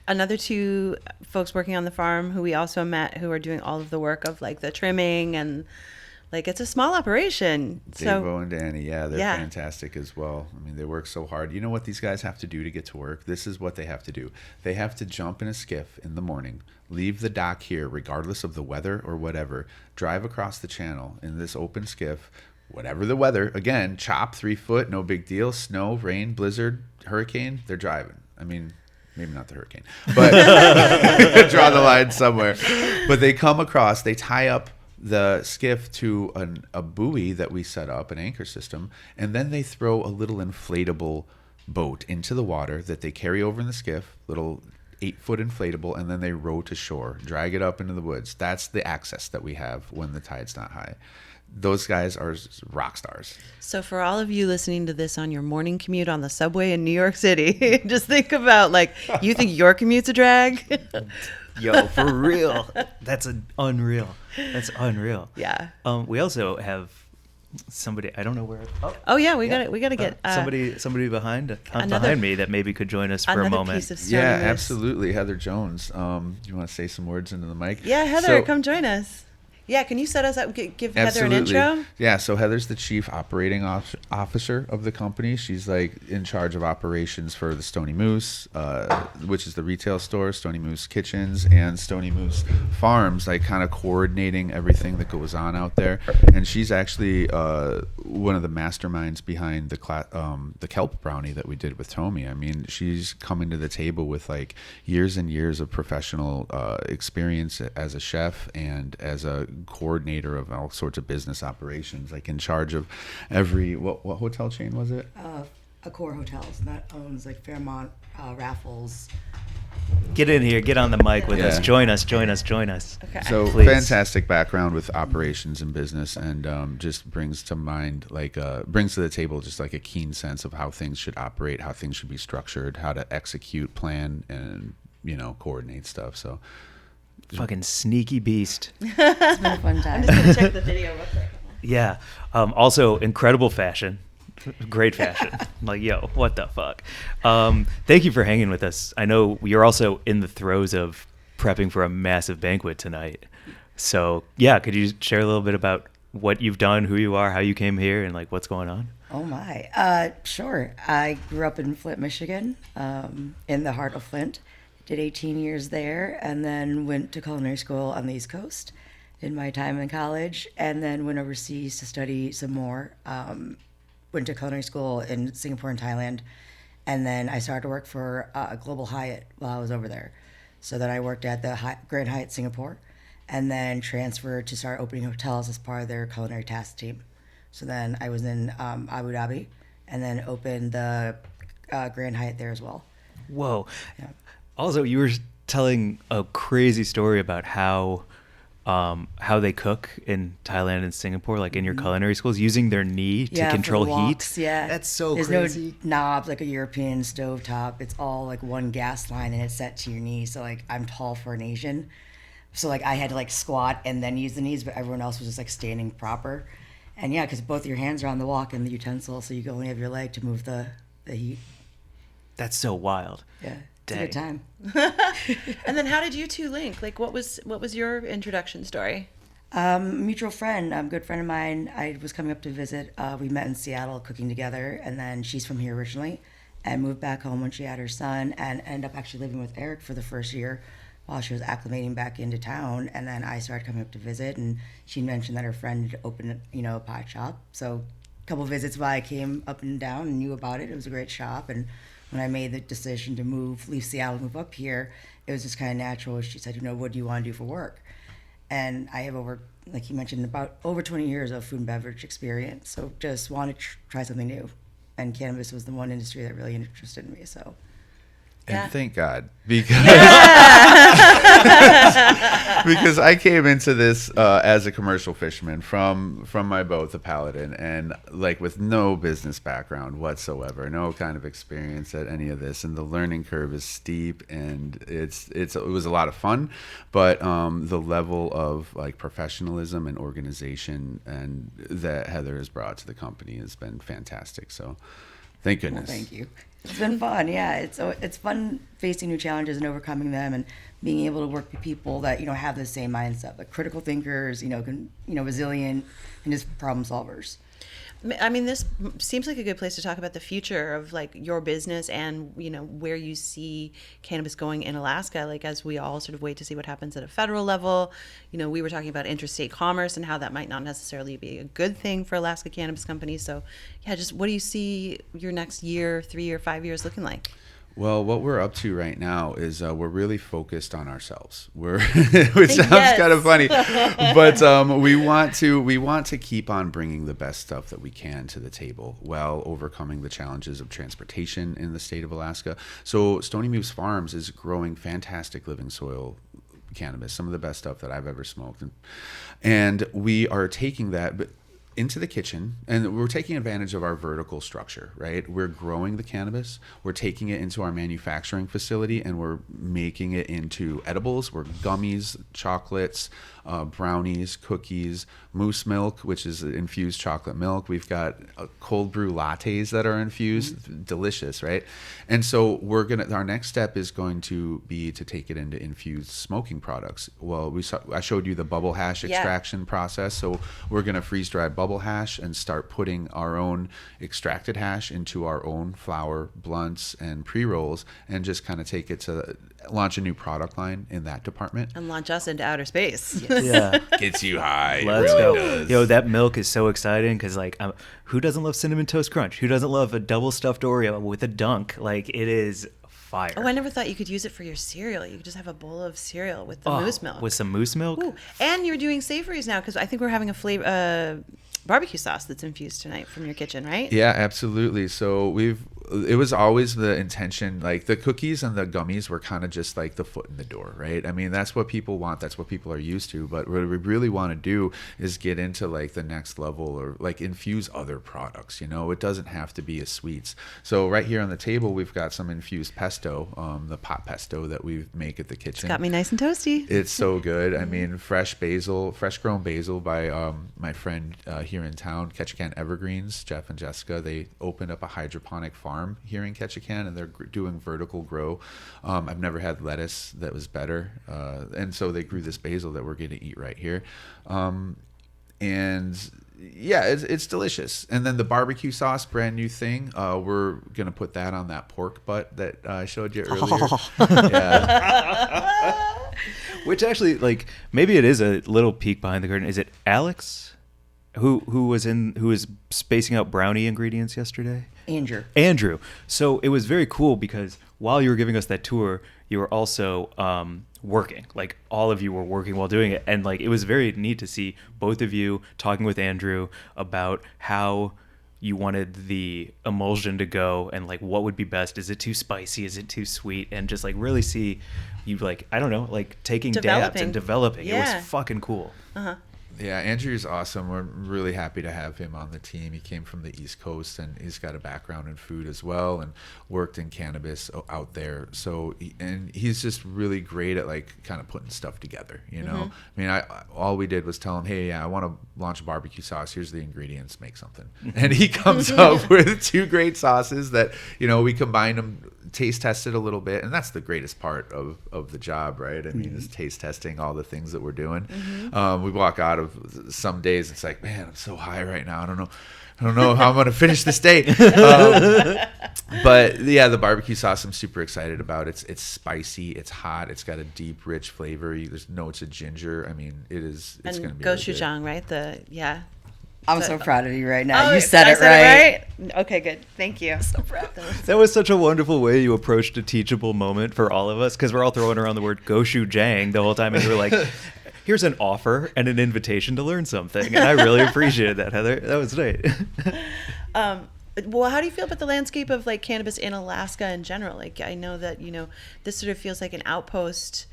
another 2 folks working on the farm who we also met, who are doing all of the work of like the trimming, and like it's a small operation. Davo and Danny, they're fantastic as well. I mean, they work so hard. You know what these guys have to do to get to work? This is what they have to do. They have to jump in a skiff in the morning, leave the dock here, regardless of the weather or whatever, drive across the channel in this open skiff, whatever the weather. Again, chop 3 foot, no big deal. Snow, rain, blizzard, hurricane, they're driving. I mean, maybe not the hurricane, but draw the line somewhere. But they come across, they tie up the skiff to a buoy that we set up, an anchor system, and then they throw a little inflatable boat into the water that they carry over in the skiff, little 8-foot inflatable, and then they row to shore, drag it up into the woods. That's the access that we have when the tide's not high. Those guys are rock stars. So for all of you listening to this on your morning commute on the subway in New York City, just think about, like, you think your commute's a drag? Yo, for real. That's unreal. That's unreal. Yeah. We also have somebody, I don't know where. Oh yeah, we gotta get somebody behind me that maybe could join us for a another moment. piece of Stoney Moose. Absolutely. Heather Jones. Do you want to say some words into the mic? Yeah, Heather, come join us. Yeah, can you set us up, give Heather an intro? Yeah, so Heather's the chief operating officer of the company. She's like in charge of operations for the Stoney Moose, which is the retail store, Stoney Moose Kitchens, and Stoney Moose Farms, like kind of coordinating everything that goes on out there. And she's actually one of the masterminds behind the kelp brownie that we did with Tomi. I mean, she's coming to the table with like years and years of professional experience as a chef and as a coordinator of all sorts of business operations, like in charge of every what hotel chain was it? Accor Hotels that owns like Fairmont, Raffles, Get in here, get on the mic with us. Join us. Okay. So Please. fantastic background with operations and business, and just brings to mind brings to the table just like a keen sense of how things should operate, how things should be structured, how to execute, plan, and coordinate stuff. So Fucking sneaky beast. It's been a fun time. I'm just gonna check the video real quick. Yeah. Also, incredible fashion. Great fashion. Like, yo, what the fuck? Thank you for hanging with us. I know you're also in the throes of prepping for a massive banquet tonight. So, yeah, could you share a little bit about what you've done, who you are, how you came here, and like what's going on? Oh my. Sure. I grew up in Flint, Michigan, in the heart of Flint. Did 18 years there, and then went to culinary school on the East Coast. Did my time in college, and then went overseas to study some more. Went to culinary school in Singapore and Thailand, and then I started to work for Global Hyatt while I was over there. So then I worked at the Grand Hyatt Singapore, and then transferred to start opening hotels as part of their culinary task team. So then I was in Abu Dhabi, and then opened the Grand Hyatt there as well. Whoa. Yeah. Also, you were telling a crazy story about how they cook in Thailand and Singapore, like in your culinary schools, using their knee to control for the heat. woks, yeah. That's so There's crazy. no knobs like a European stovetop. It's all like one gas line, and it's set to your knee. So like I'm tall for an Asian, so like I had to like squat and then use the knees, but everyone else was just like standing proper. And yeah, because both your hands are on the wok and the utensil, so you can only have your leg to move the heat. That's so wild. Yeah. It's Dang. a good time. And then how did you two link? Like, what was your introduction story? Mutual friend, good friend of mine. I was coming up to visit. We met in Seattle cooking together, and then she's from here originally, and moved back home when she had her son, and ended up actually living with Eric for the first year while she was acclimating back into town. And then I started coming up to visit, and she mentioned that her friend had opened, a pot shop. So a couple visits while I came up and down and knew about it. It was a great shop, and when I made the decision to leave Seattle, move up here, it was just kind of natural. She said, what do you want to do for work? And I have like you mentioned, about over 20 years of food and beverage experience. So just wanted to try something new. And cannabis was the one industry that really interested me. So. And thank God, because because I came into this as a commercial fisherman from my boat, the Paladin, and like with no business background whatsoever, no kind of experience at any of this, and the learning curve is steep, and it was a lot of fun, but the level of like professionalism and organization and that Heather has brought to the company has been fantastic. So, thank goodness. Well, thank you. It's been fun, yeah. It's fun facing new challenges and overcoming them, and being able to work with people that have the same mindset, like critical thinkers, resilient, and just problem solvers. I mean, this seems like a good place to talk about the future of like your business and, where you see cannabis going in Alaska, like as we all sort of wait to see what happens at a federal level. We were talking about interstate commerce and how that might not necessarily be a good thing for Alaska cannabis companies. So yeah, just what do you see your next year, 3 year, 5 years looking like? Well, what we're up to right now is we're really focused on ourselves. Which sounds kind of funny, but we want to keep on bringing the best stuff that we can to the table while overcoming the challenges of transportation in the state of Alaska. So Stoney Moose Farms is growing fantastic living soil cannabis, some of the best stuff that I've ever smoked, and we are taking that into the kitchen, and we're taking advantage of our vertical structure, right? We're growing the cannabis, we're taking it into our manufacturing facility, and we're making it into edibles. We're gummies, chocolates, brownies, cookies, moose milk, which is infused chocolate milk. We've got cold brew lattes that are infused, delicious, right? And so our next step is going to be to take it into infused smoking products. Well, I showed you the bubble hash extraction process, so we're gonna freeze dry bubble hash and start putting our own extracted hash into our own flower, blunts, and pre-rolls, and just kind of take it to launch a new product line in that department. And launch us into outer space. Yeah. Gets you high. Let's it really go. does. Yo, that milk is so exciting because, like, who doesn't love Cinnamon Toast Crunch? Who doesn't love a double stuffed Oreo with a dunk? Like, it is fire. Oh, I never thought you could use it for your cereal. You could just have a bowl of cereal with the moose milk. With some moose milk? Ooh. And you're doing savories now, because I think we're having a flavor barbecue sauce that's infused tonight from your kitchen, right? Yeah, absolutely. So it was always the intention, like the cookies and the gummies were kind of just like the foot in the door, right? I mean, that's what people want, that's what people are used to, but what we really want to do is get into like the next level, or like infuse other products. It doesn't have to be a sweets. So right here on the table we've got some infused pesto, the pot pesto that we make at the kitchen. It's got me nice and toasty. It's so good. I mean, fresh grown basil by my friend here in town, Ketchikan Evergreens, Jeff and Jessica. They opened up a hydroponic farm here in Ketchikan, and they're doing vertical grow. I've never had lettuce that was better, and so they grew this basil that we're going to eat right here, and yeah, it's delicious. And then the barbecue sauce, brand new thing. We're gonna put that on that pork butt that I showed you earlier. Yeah. Which actually, like, maybe it is a little peek behind the curtain. Is it Alex who was spacing out brownie ingredients yesterday? Andrew. So it was very cool because while you were giving us that tour, you were also working. Like, all of you were working while doing it, and like it was very neat to see both of you talking with Andrew about how you wanted the emulsion to go and like what would be best. Is it too spicy? Is it too sweet? And just like really see you, like, I don't know, like taking dabs and developing. Yeah. It was fucking cool. Yeah, Andrew's awesome. We're really happy to have him on the team. He came from the East Coast, and he's got a background in food as well, and worked in cannabis out there. So, and he's just really great at like kind of putting stuff together. I mean, all we did was tell him, hey, I want to launch a barbecue sauce. Here's the ingredients. Make something. And he comes up with 2 great sauces that we combined them, taste tested a little bit, and that's the greatest part of the job, right? I mean, is taste testing all the things that we're doing. We walk out of some days, it's like, man, I'm so high right now. I don't know how I'm going to finish this day. But yeah, the barbecue sauce I'm super excited about. It's spicy, it's hot, it's got a deep, rich flavor. There's notes of ginger. I mean, it's going to be gochujang, right? I'm so proud of you right now. You said it right. Okay, good. Thank you. So proud. That was such a wonderful way you approached a teachable moment for all of us, because we're all throwing around the word gochujang the whole time, and you were like, here's an offer and an invitation to learn something. And I really appreciated that, Heather. That was great. Well, how do you feel about the landscape of like cannabis in Alaska in general? Like, I know that, this sort of feels like an outpost,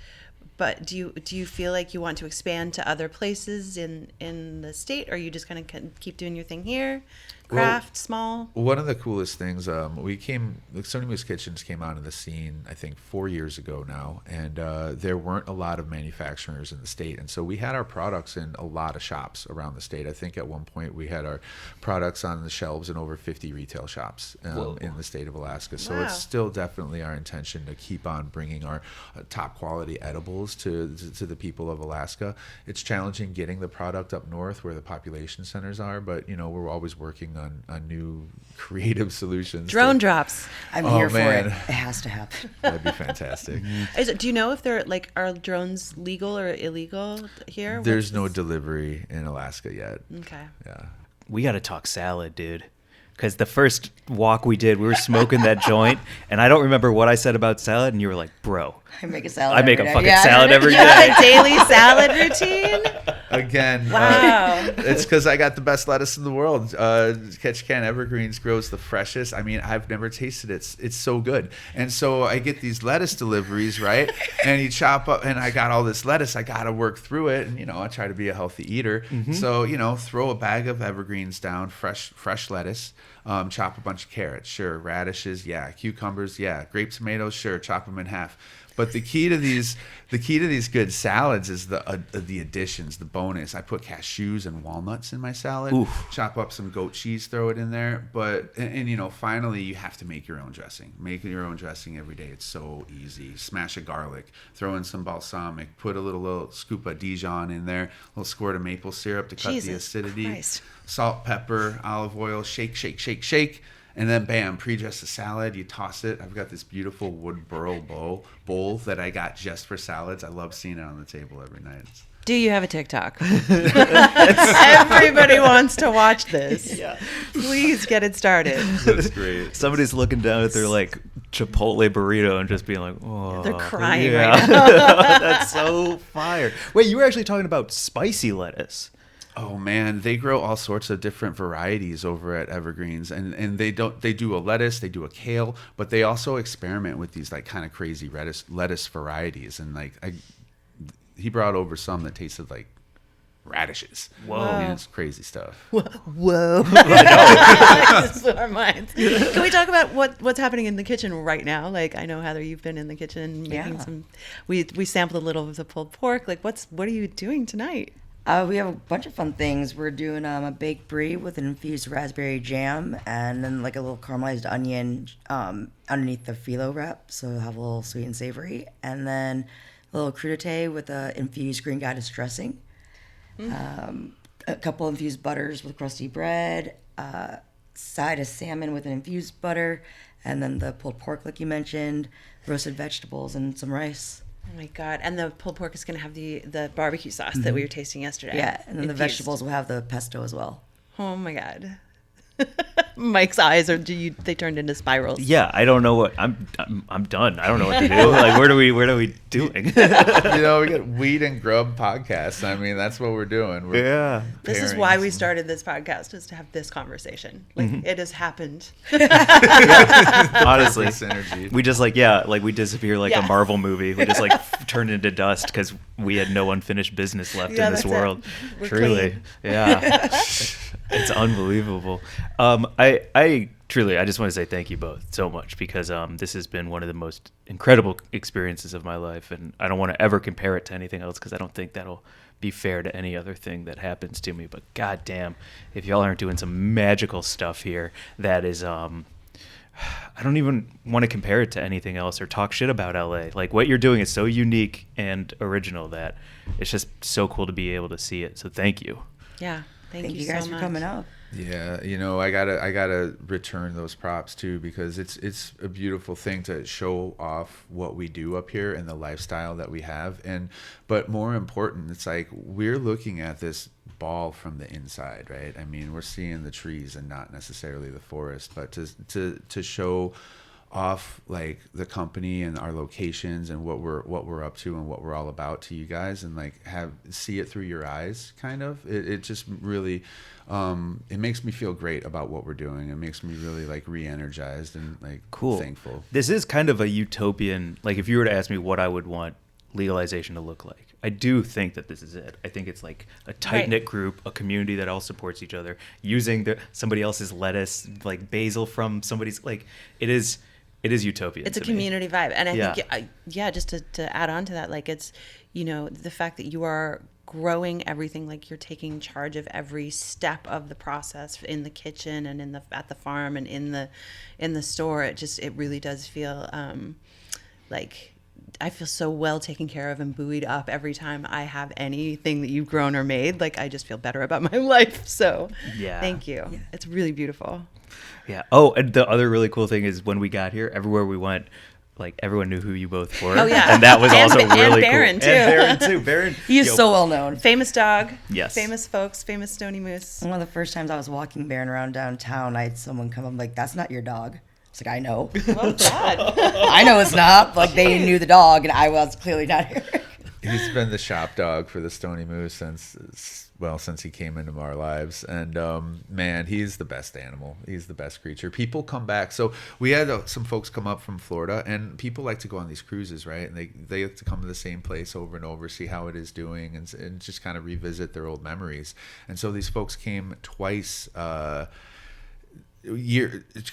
but do you feel like you want to expand to other places in the state, or are you just kind of keep doing your thing here? Craft, small? One of the coolest things, the Stoney Moose Kitchens came out of the scene, I think 4 years ago now, and there weren't a lot of manufacturers in the state, and so we had our products in a lot of shops around the state. I think at one point we had our products on the shelves in over 50 retail shops in the state of Alaska. So Wow. It's still definitely our intention to keep on bringing our top quality edibles to the people of Alaska. It's challenging getting the product up north where the population centers are, but we're always working on new creative solutions. Drone drops. I'm here for it. It has to happen. That'd be fantastic. Do you know if are drones legal or illegal here? There's no delivery in Alaska yet. Okay. Yeah. We got to talk salad, dude. Because the first walk we did, we were smoking that joint, and I don't remember what I said about salad, and you were like, bro. I make a salad. I make a every day. fucking Yeah. salad every You have day. a daily salad routine? Again, Wow. it's because I got the best lettuce in the world. Ketchikan Evergreens grows the freshest. I mean, I've never tasted it. It's so good. And so I get these lettuce deliveries, right? And you chop up, and I got all this lettuce. I got to work through it. And, I try to be a healthy eater. Mm-hmm. So, throw a bag of evergreens down, fresh lettuce. Chop a bunch of carrots, sure. Radishes, yeah. Cucumbers, yeah. Grape tomatoes, sure. Chop them in half. But the key to these good salads is the additions, the bonus. I put cashews and walnuts in my salad. Oof. Chop up some goat cheese, throw it in there. But and finally you have to make your own dressing. Make your own dressing every day. It's so easy. Smash a garlic, throw in some balsamic, put a little scoop of Dijon in there, a little squirt of maple syrup to cut the acidity. Christ. Salt, pepper, olive oil, shake, and then bam, pre-dress the salad. You toss it. I've got this beautiful wood burl bowl that I got just for salads. I love seeing it on the table every night. Do you have a TikTok? Everybody wants to watch this. Yeah. Please get it started. That's great. Somebody's looking down at their like Chipotle burrito and just being like, oh, They're crying yeah. right now. That's so fire. Wait, you were actually talking about spicy lettuce. Oh man, they grow all sorts of different varieties over at Evergreens, and they do a lettuce, they do a kale, but they also experiment with these like kind of crazy lettuce varieties, and like he brought over some that tasted like radishes. Whoa. I mean, it's crazy stuff. Whoa. This blew our minds. Can we talk about what's happening in the kitchen right now? Like, I know, Heather, you've been in the kitchen making some, we sampled a little of the pulled pork. Like, what are you doing tonight? We have a bunch of fun things. We're doing a baked brie with an infused raspberry jam, and then like a little caramelized onion underneath the phyllo wrap, so it'll have a little sweet and savory, and then a little crudité with a infused green goddess dressing. A couple infused butters with crusty bread, side of salmon with an infused butter, and then the pulled pork, like you mentioned, roasted vegetables, and some rice. Oh my God. And the pulled pork is going to have the barbecue sauce that we were tasting yesterday. Yeah, and then the infused. vegetables will have the pesto as well. Oh my God. Mike's eyes they turned into spirals. Yeah, I don't know what I'm done. I don't know what to do. Like, what are we doing? We got Weed and Grub podcast. I mean, that's what we're doing. We're This is why we started this podcast, is to have this conversation. Like, it has happened. Honestly, synergy. we just we disappear like a Marvel movie. We just turn into dust because we had no unfinished business left in this world. Truly, yeah, it's unbelievable. I just want to say thank you both so much, because this has been one of the most incredible experiences of my life, and I don't want to ever compare it to anything else, because I don't think that'll be fair to any other thing that happens to me. But goddamn, if y'all aren't doing some magical stuff here, that is I don't even want to compare it to anything else or talk shit about LA. Like, what you're doing is so unique and original that it's just so cool to be able to see it. So thank you. Yeah. Thank you guys so for much. coming out. Yeah, I gotta return those props too, because it's a beautiful thing to show off what we do up here and the lifestyle that we have. But more important, it's like we're looking at this ball from the inside, right? I mean, we're seeing the trees and not necessarily the forest, but to show off like the company and our locations and what we're up to and what we're all about to you guys, and like see it through your eyes, kind of. It just really it makes me feel great about what we're doing. It makes me really like re-energized and like thankful. This is kind of a utopian, like, if you were to ask me what I would want legalization to look like, I do think that this is it. I think it's like a tight-knit group, a community that all supports each other, using somebody else's lettuce, like basil from somebody's, like, it is utopian. It's a community vibe. And I think, just to add on to that, like, it's, the fact that you are growing everything, like you're taking charge of every step of the process in the kitchen and at the farm and in the store. It really does feel like I feel so well taken care of and buoyed up every time I have anything that you've grown or made. Like, I just feel better about my life. So thank you. Yeah. It's really beautiful. Yeah. Oh, and the other really cool thing is when we got here, everywhere we went, like, everyone knew who you both were. Oh, yeah. And that was also really Baron, cool. too. And Baron, too. Baron. He's so well known. Famous dog. Yes. Famous folks. Famous Stoney Moose. One of the first times I was walking Baron around downtown, I had someone come up like, "That's not your dog." It's like, I know. Oh, God. I know it's not. Like, they knew the dog, and I was clearly not here. He's been the shop dog for the Stoney Moose since he came into our lives. And man, he's the best animal. He's the best creature. People come back. So we had some folks come up from Florida, and people like to go on these cruises, right? And they have to come to the same place over and over, see how it is doing, and just kind of revisit their old memories. And so these folks came twice a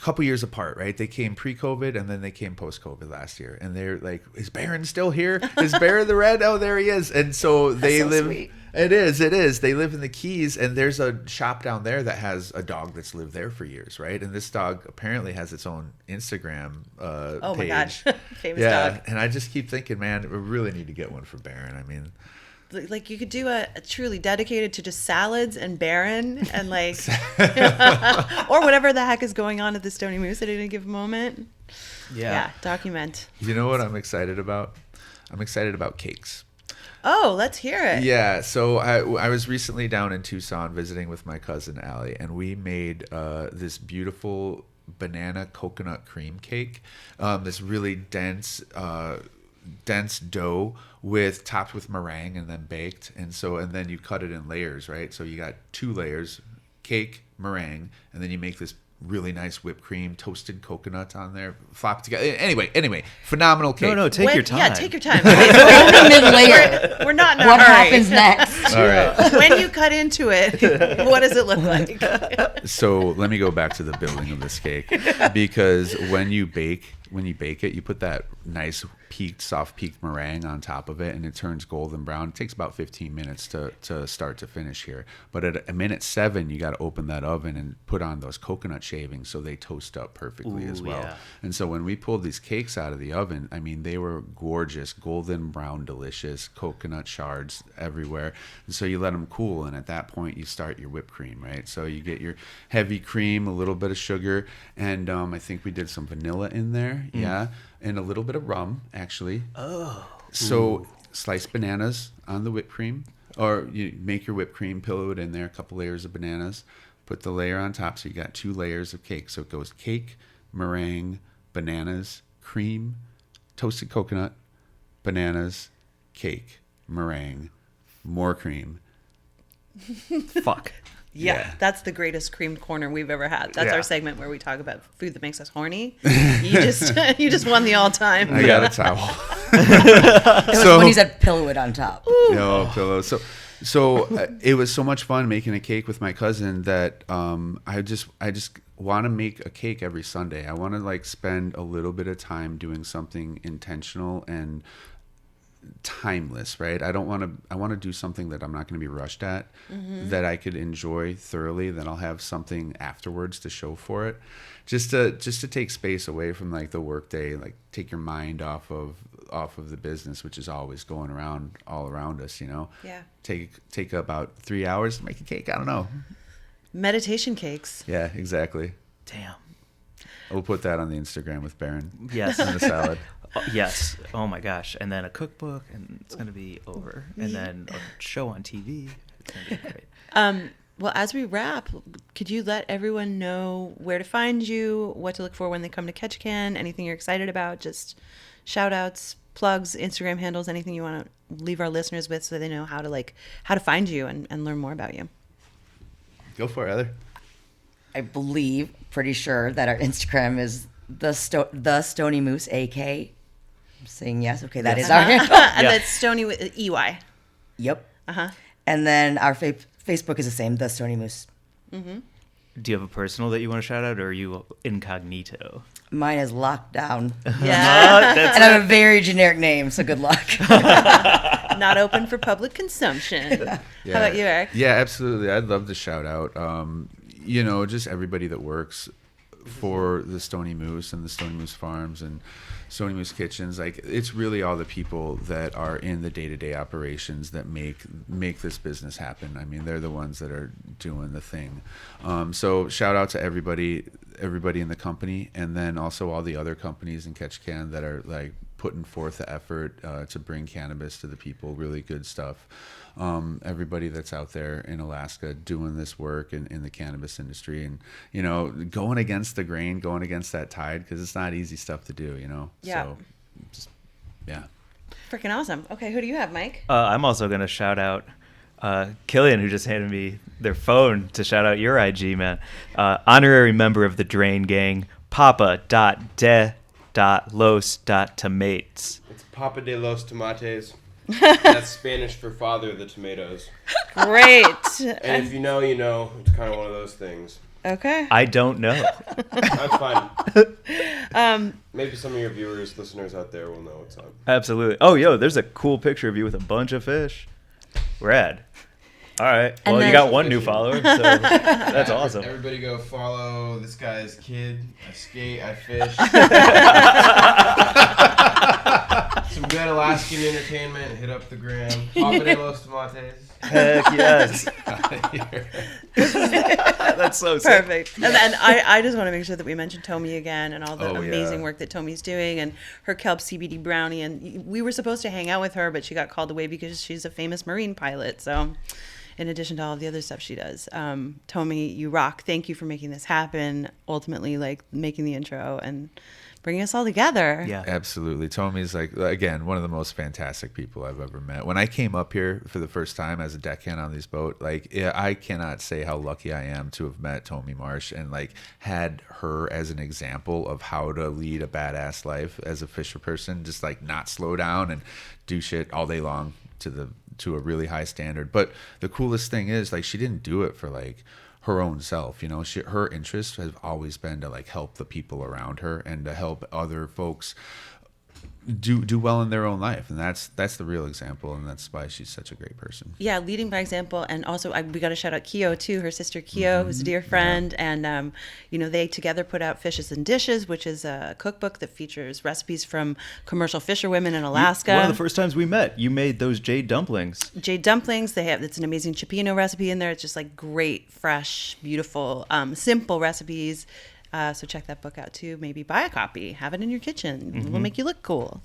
couple years apart, right? They came pre-COVID and then they came post-COVID last year, and they're like, "Is Baron still here? Is Baron the red? Oh, there he is!" And so they live. Sweet. It is. They live in the Keys, and there's a shop down there that has a dog that's lived there for years, right? And this dog apparently has its own Instagram page. Oh my God, famous dog. And I just keep thinking, man, we really need to get one for Baron. I mean, like, you could do a truly dedicated to just salads and Baron and like or whatever the heck is going on at the Stoney Moose at any given moment. Yeah, document. You know what I'm excited about? I'm excited about cakes. Oh, let's hear it. Yeah, so I was recently down in Tucson visiting with my cousin Allie, and we made this beautiful banana coconut cream cake, this really dense dense dough topped with meringue and then baked. And then you cut it in layers, right? So you got 2 layers, cake, meringue, and then you make this really nice whipped cream, toasted coconut on there, flop together. Anyway, phenomenal cake. No, take your time. Yeah, take your time. Mid-layer. We're not in a What hurry. happens next? All right. When you cut into it, what does it look like? So let me go back to the building of this cake, because when you bake it, you put that nice soft peaked meringue on top of it, and it turns golden brown. It takes about 15 minutes to start to finish here. But at minute 7, you got to open that oven and put on those coconut shavings so they toast up perfectly as well. Yeah. And so when we pulled these cakes out of the oven, I mean, they were gorgeous, golden brown, delicious, coconut shards everywhere. And so you let them cool, and at that point you start your whipped cream, right? So you get your heavy cream, a little bit of sugar, and I think we did some vanilla in there, yeah, and a little bit of rum, actually. Oh. So sliced bananas on the whipped cream, or you make your whipped cream, pillow it in there, a couple layers of bananas, put the layer on top, so you got 2 layers of cake. So it goes cake, meringue, bananas, cream, toasted coconut, bananas, cake, meringue, more cream. Fuck. Yeah, that's the greatest creamed corner we've ever had. That's Yeah. our segment where we talk about food that makes us horny. You just won the all time. I got a towel. It was when he said pillow it on top. No pillow. So it was so much fun making a cake with my cousin that I just want to make a cake every Sunday. I want to like spend a little bit of time doing something intentional and timeless, right? I want to do something that I'm not going to be rushed at, that I could enjoy thoroughly, then I'll have something afterwards to show for it. Just to take space away from like the work day, like take your mind off of the business, which is always going around all around us, you know. Yeah. Take about 3 hours to make a cake. I don't know. Meditation cakes. Yeah, exactly. Damn. We'll put that on the Instagram with Baron. Yes. And the salad. Yes. Oh my gosh. And then a cookbook, and it's gonna be over. And then a show on TV. It's gonna be great. Well, as we wrap, could you let everyone know where to find you, what to look for when they come to Ketchikan, anything you're excited about, just shout outs, plugs, Instagram handles, anything you want to leave our listeners with so they know how to find you and learn more about you. Go for it, Heather. I believe, pretty sure that our Instagram is the Stoney Moose AK. I'm saying yes. Okay, that is our handle. And Yeah. that's Stoney with EY. Yep. Uh-huh. And then our Facebook is the same, the Stoney Moose. Do you have a personal that you want to shout out, or are you incognito? Mine is locked down. Yeah. And I have a very generic name, so good luck. Not open for public consumption. How about you, Eric? Yeah, absolutely. I'd love to shout out, just everybody that works for the Stoney Moose and the Stoney Moose Farms and Stoney Moose Kitchens. Like, it's really all the people that are in the day-to-day operations that make this business happen. I mean, they're the ones that are doing the thing. So shout out to everybody in the company, and then also all the other companies in Ketchikan that are like putting forth the effort to bring cannabis to the people. Really good stuff. Everybody that's out there in Alaska doing this work in the cannabis industry, and going against the grain, going against that tide, because it's not easy stuff to do. Yeah. So just Freaking awesome. Okay, who do you have, Mike? I'm also going to shout out Killian, who just handed me their phone to shout out your IG, man. Honorary member of the Drain Gang, papa.de.los.tomates. It's Papa de los Tomates. That's Spanish for father of the tomatoes. Great. And if you know, you know. It's kind of one of those things. Okay. I don't know. That's fine. Maybe some of your viewers, listeners out there will know what's up. Absolutely. Oh, yo, there's a cool picture of you with a bunch of fish. Rad. All right. And Well, then- you got one new follower, so that's awesome. Everybody go follow this guy's kid. I skate, I fish. Some good Alaskan entertainment. Hit up the gram. Papa de los Tomates. Heck yes. That's so sick. Perfect. And then I just want to make sure that we mention Tomi again and all the Oh, amazing yeah. work that Tomi's doing, and her kelp CBD brownie. And we were supposed to hang out with her, but she got called away because she's a famous Marine pilot. So in addition to all of the other stuff she does, Tomi, you rock. Thank you for making this happen. Ultimately, like making the intro and bringing us all together. Yeah. Absolutely. Tomi's like, again, one of the most fantastic people I've ever met. When I came up here for the first time as a deckhand on this boat, like, I cannot say how lucky I am to have met Tomi Marsh and like had her as an example of how to lead a badass life as a fisher person, just like not slow down and do shit all day long to a really high standard. But the coolest thing is, like, she didn't do it for like her own self, you know. Her interest has always been to like help the people around her and to help other folks do well in their own life, and that's the real example, and that's why she's such a great person. Yeah, leading by example. And also we got to shout out Kyo too, her sister Kyo, who's a dear friend. And you know, they together put out Fishes and Dishes, which is a cookbook that features recipes from commercial fisherwomen in Alaska. One of the first times we met, you made those jade dumplings. Jade dumplings, it's an amazing cipino recipe in there. It's just like great, fresh, beautiful, simple recipes. So check that book out too. Maybe buy a copy, have it in your kitchen. It will make you look cool.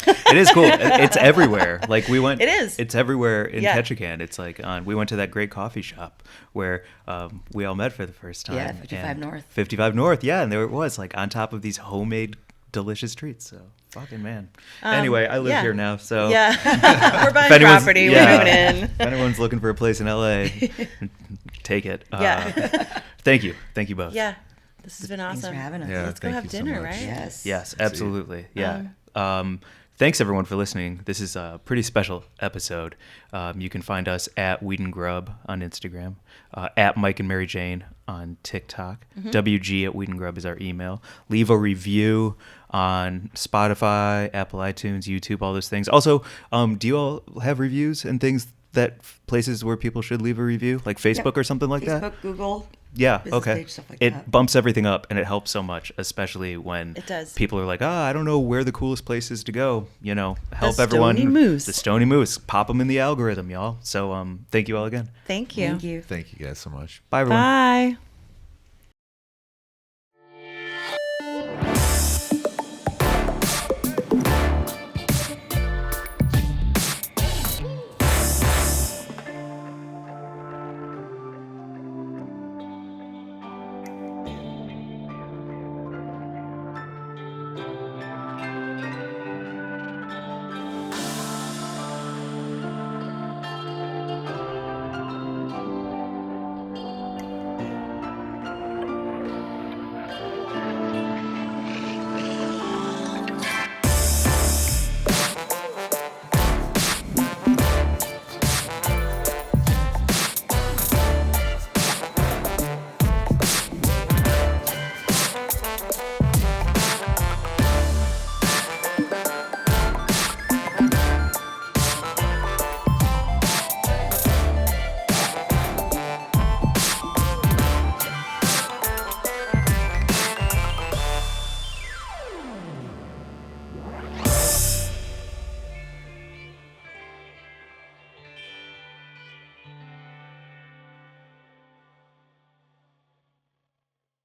It is cool. It's everywhere. Like we went. It is. It's everywhere in Ketchikan. It's like we went to that great coffee shop where we all met for the first time. Yeah, 55 North. 55 North. Yeah, and there it was, like on top of these homemade delicious treats. So fucking man. Anyway, I live here now, so we're buying property. We're moving in. If anyone's looking for a place in LA, take it. Thank you both. Yeah. This has been awesome. Thanks for having us. Yeah, Let's go have dinner, right? Yes. Absolutely. Yeah. Thanks everyone for listening. This is a pretty special episode. You can find us at Weed and Grub on Instagram, at Mike and Mary Jane on TikTok. WG at Weed and Grub is our email. Leave a review on Spotify, Apple iTunes, YouTube, all those things. Also, do you all have reviews and things that places where people should leave a review, like Facebook or something like that? Facebook, Google. Yeah, business okay. page, stuff like It that. bumps everything up, and it helps so much, especially when It does. people are like, I don't know where the coolest place is to go. You know, help everyone. Stony Moose. The Stoney Moose. Pop them in the algorithm, y'all. So thank you all again. Thank you. Thank you. Thank you guys so much. Bye, everyone. Bye.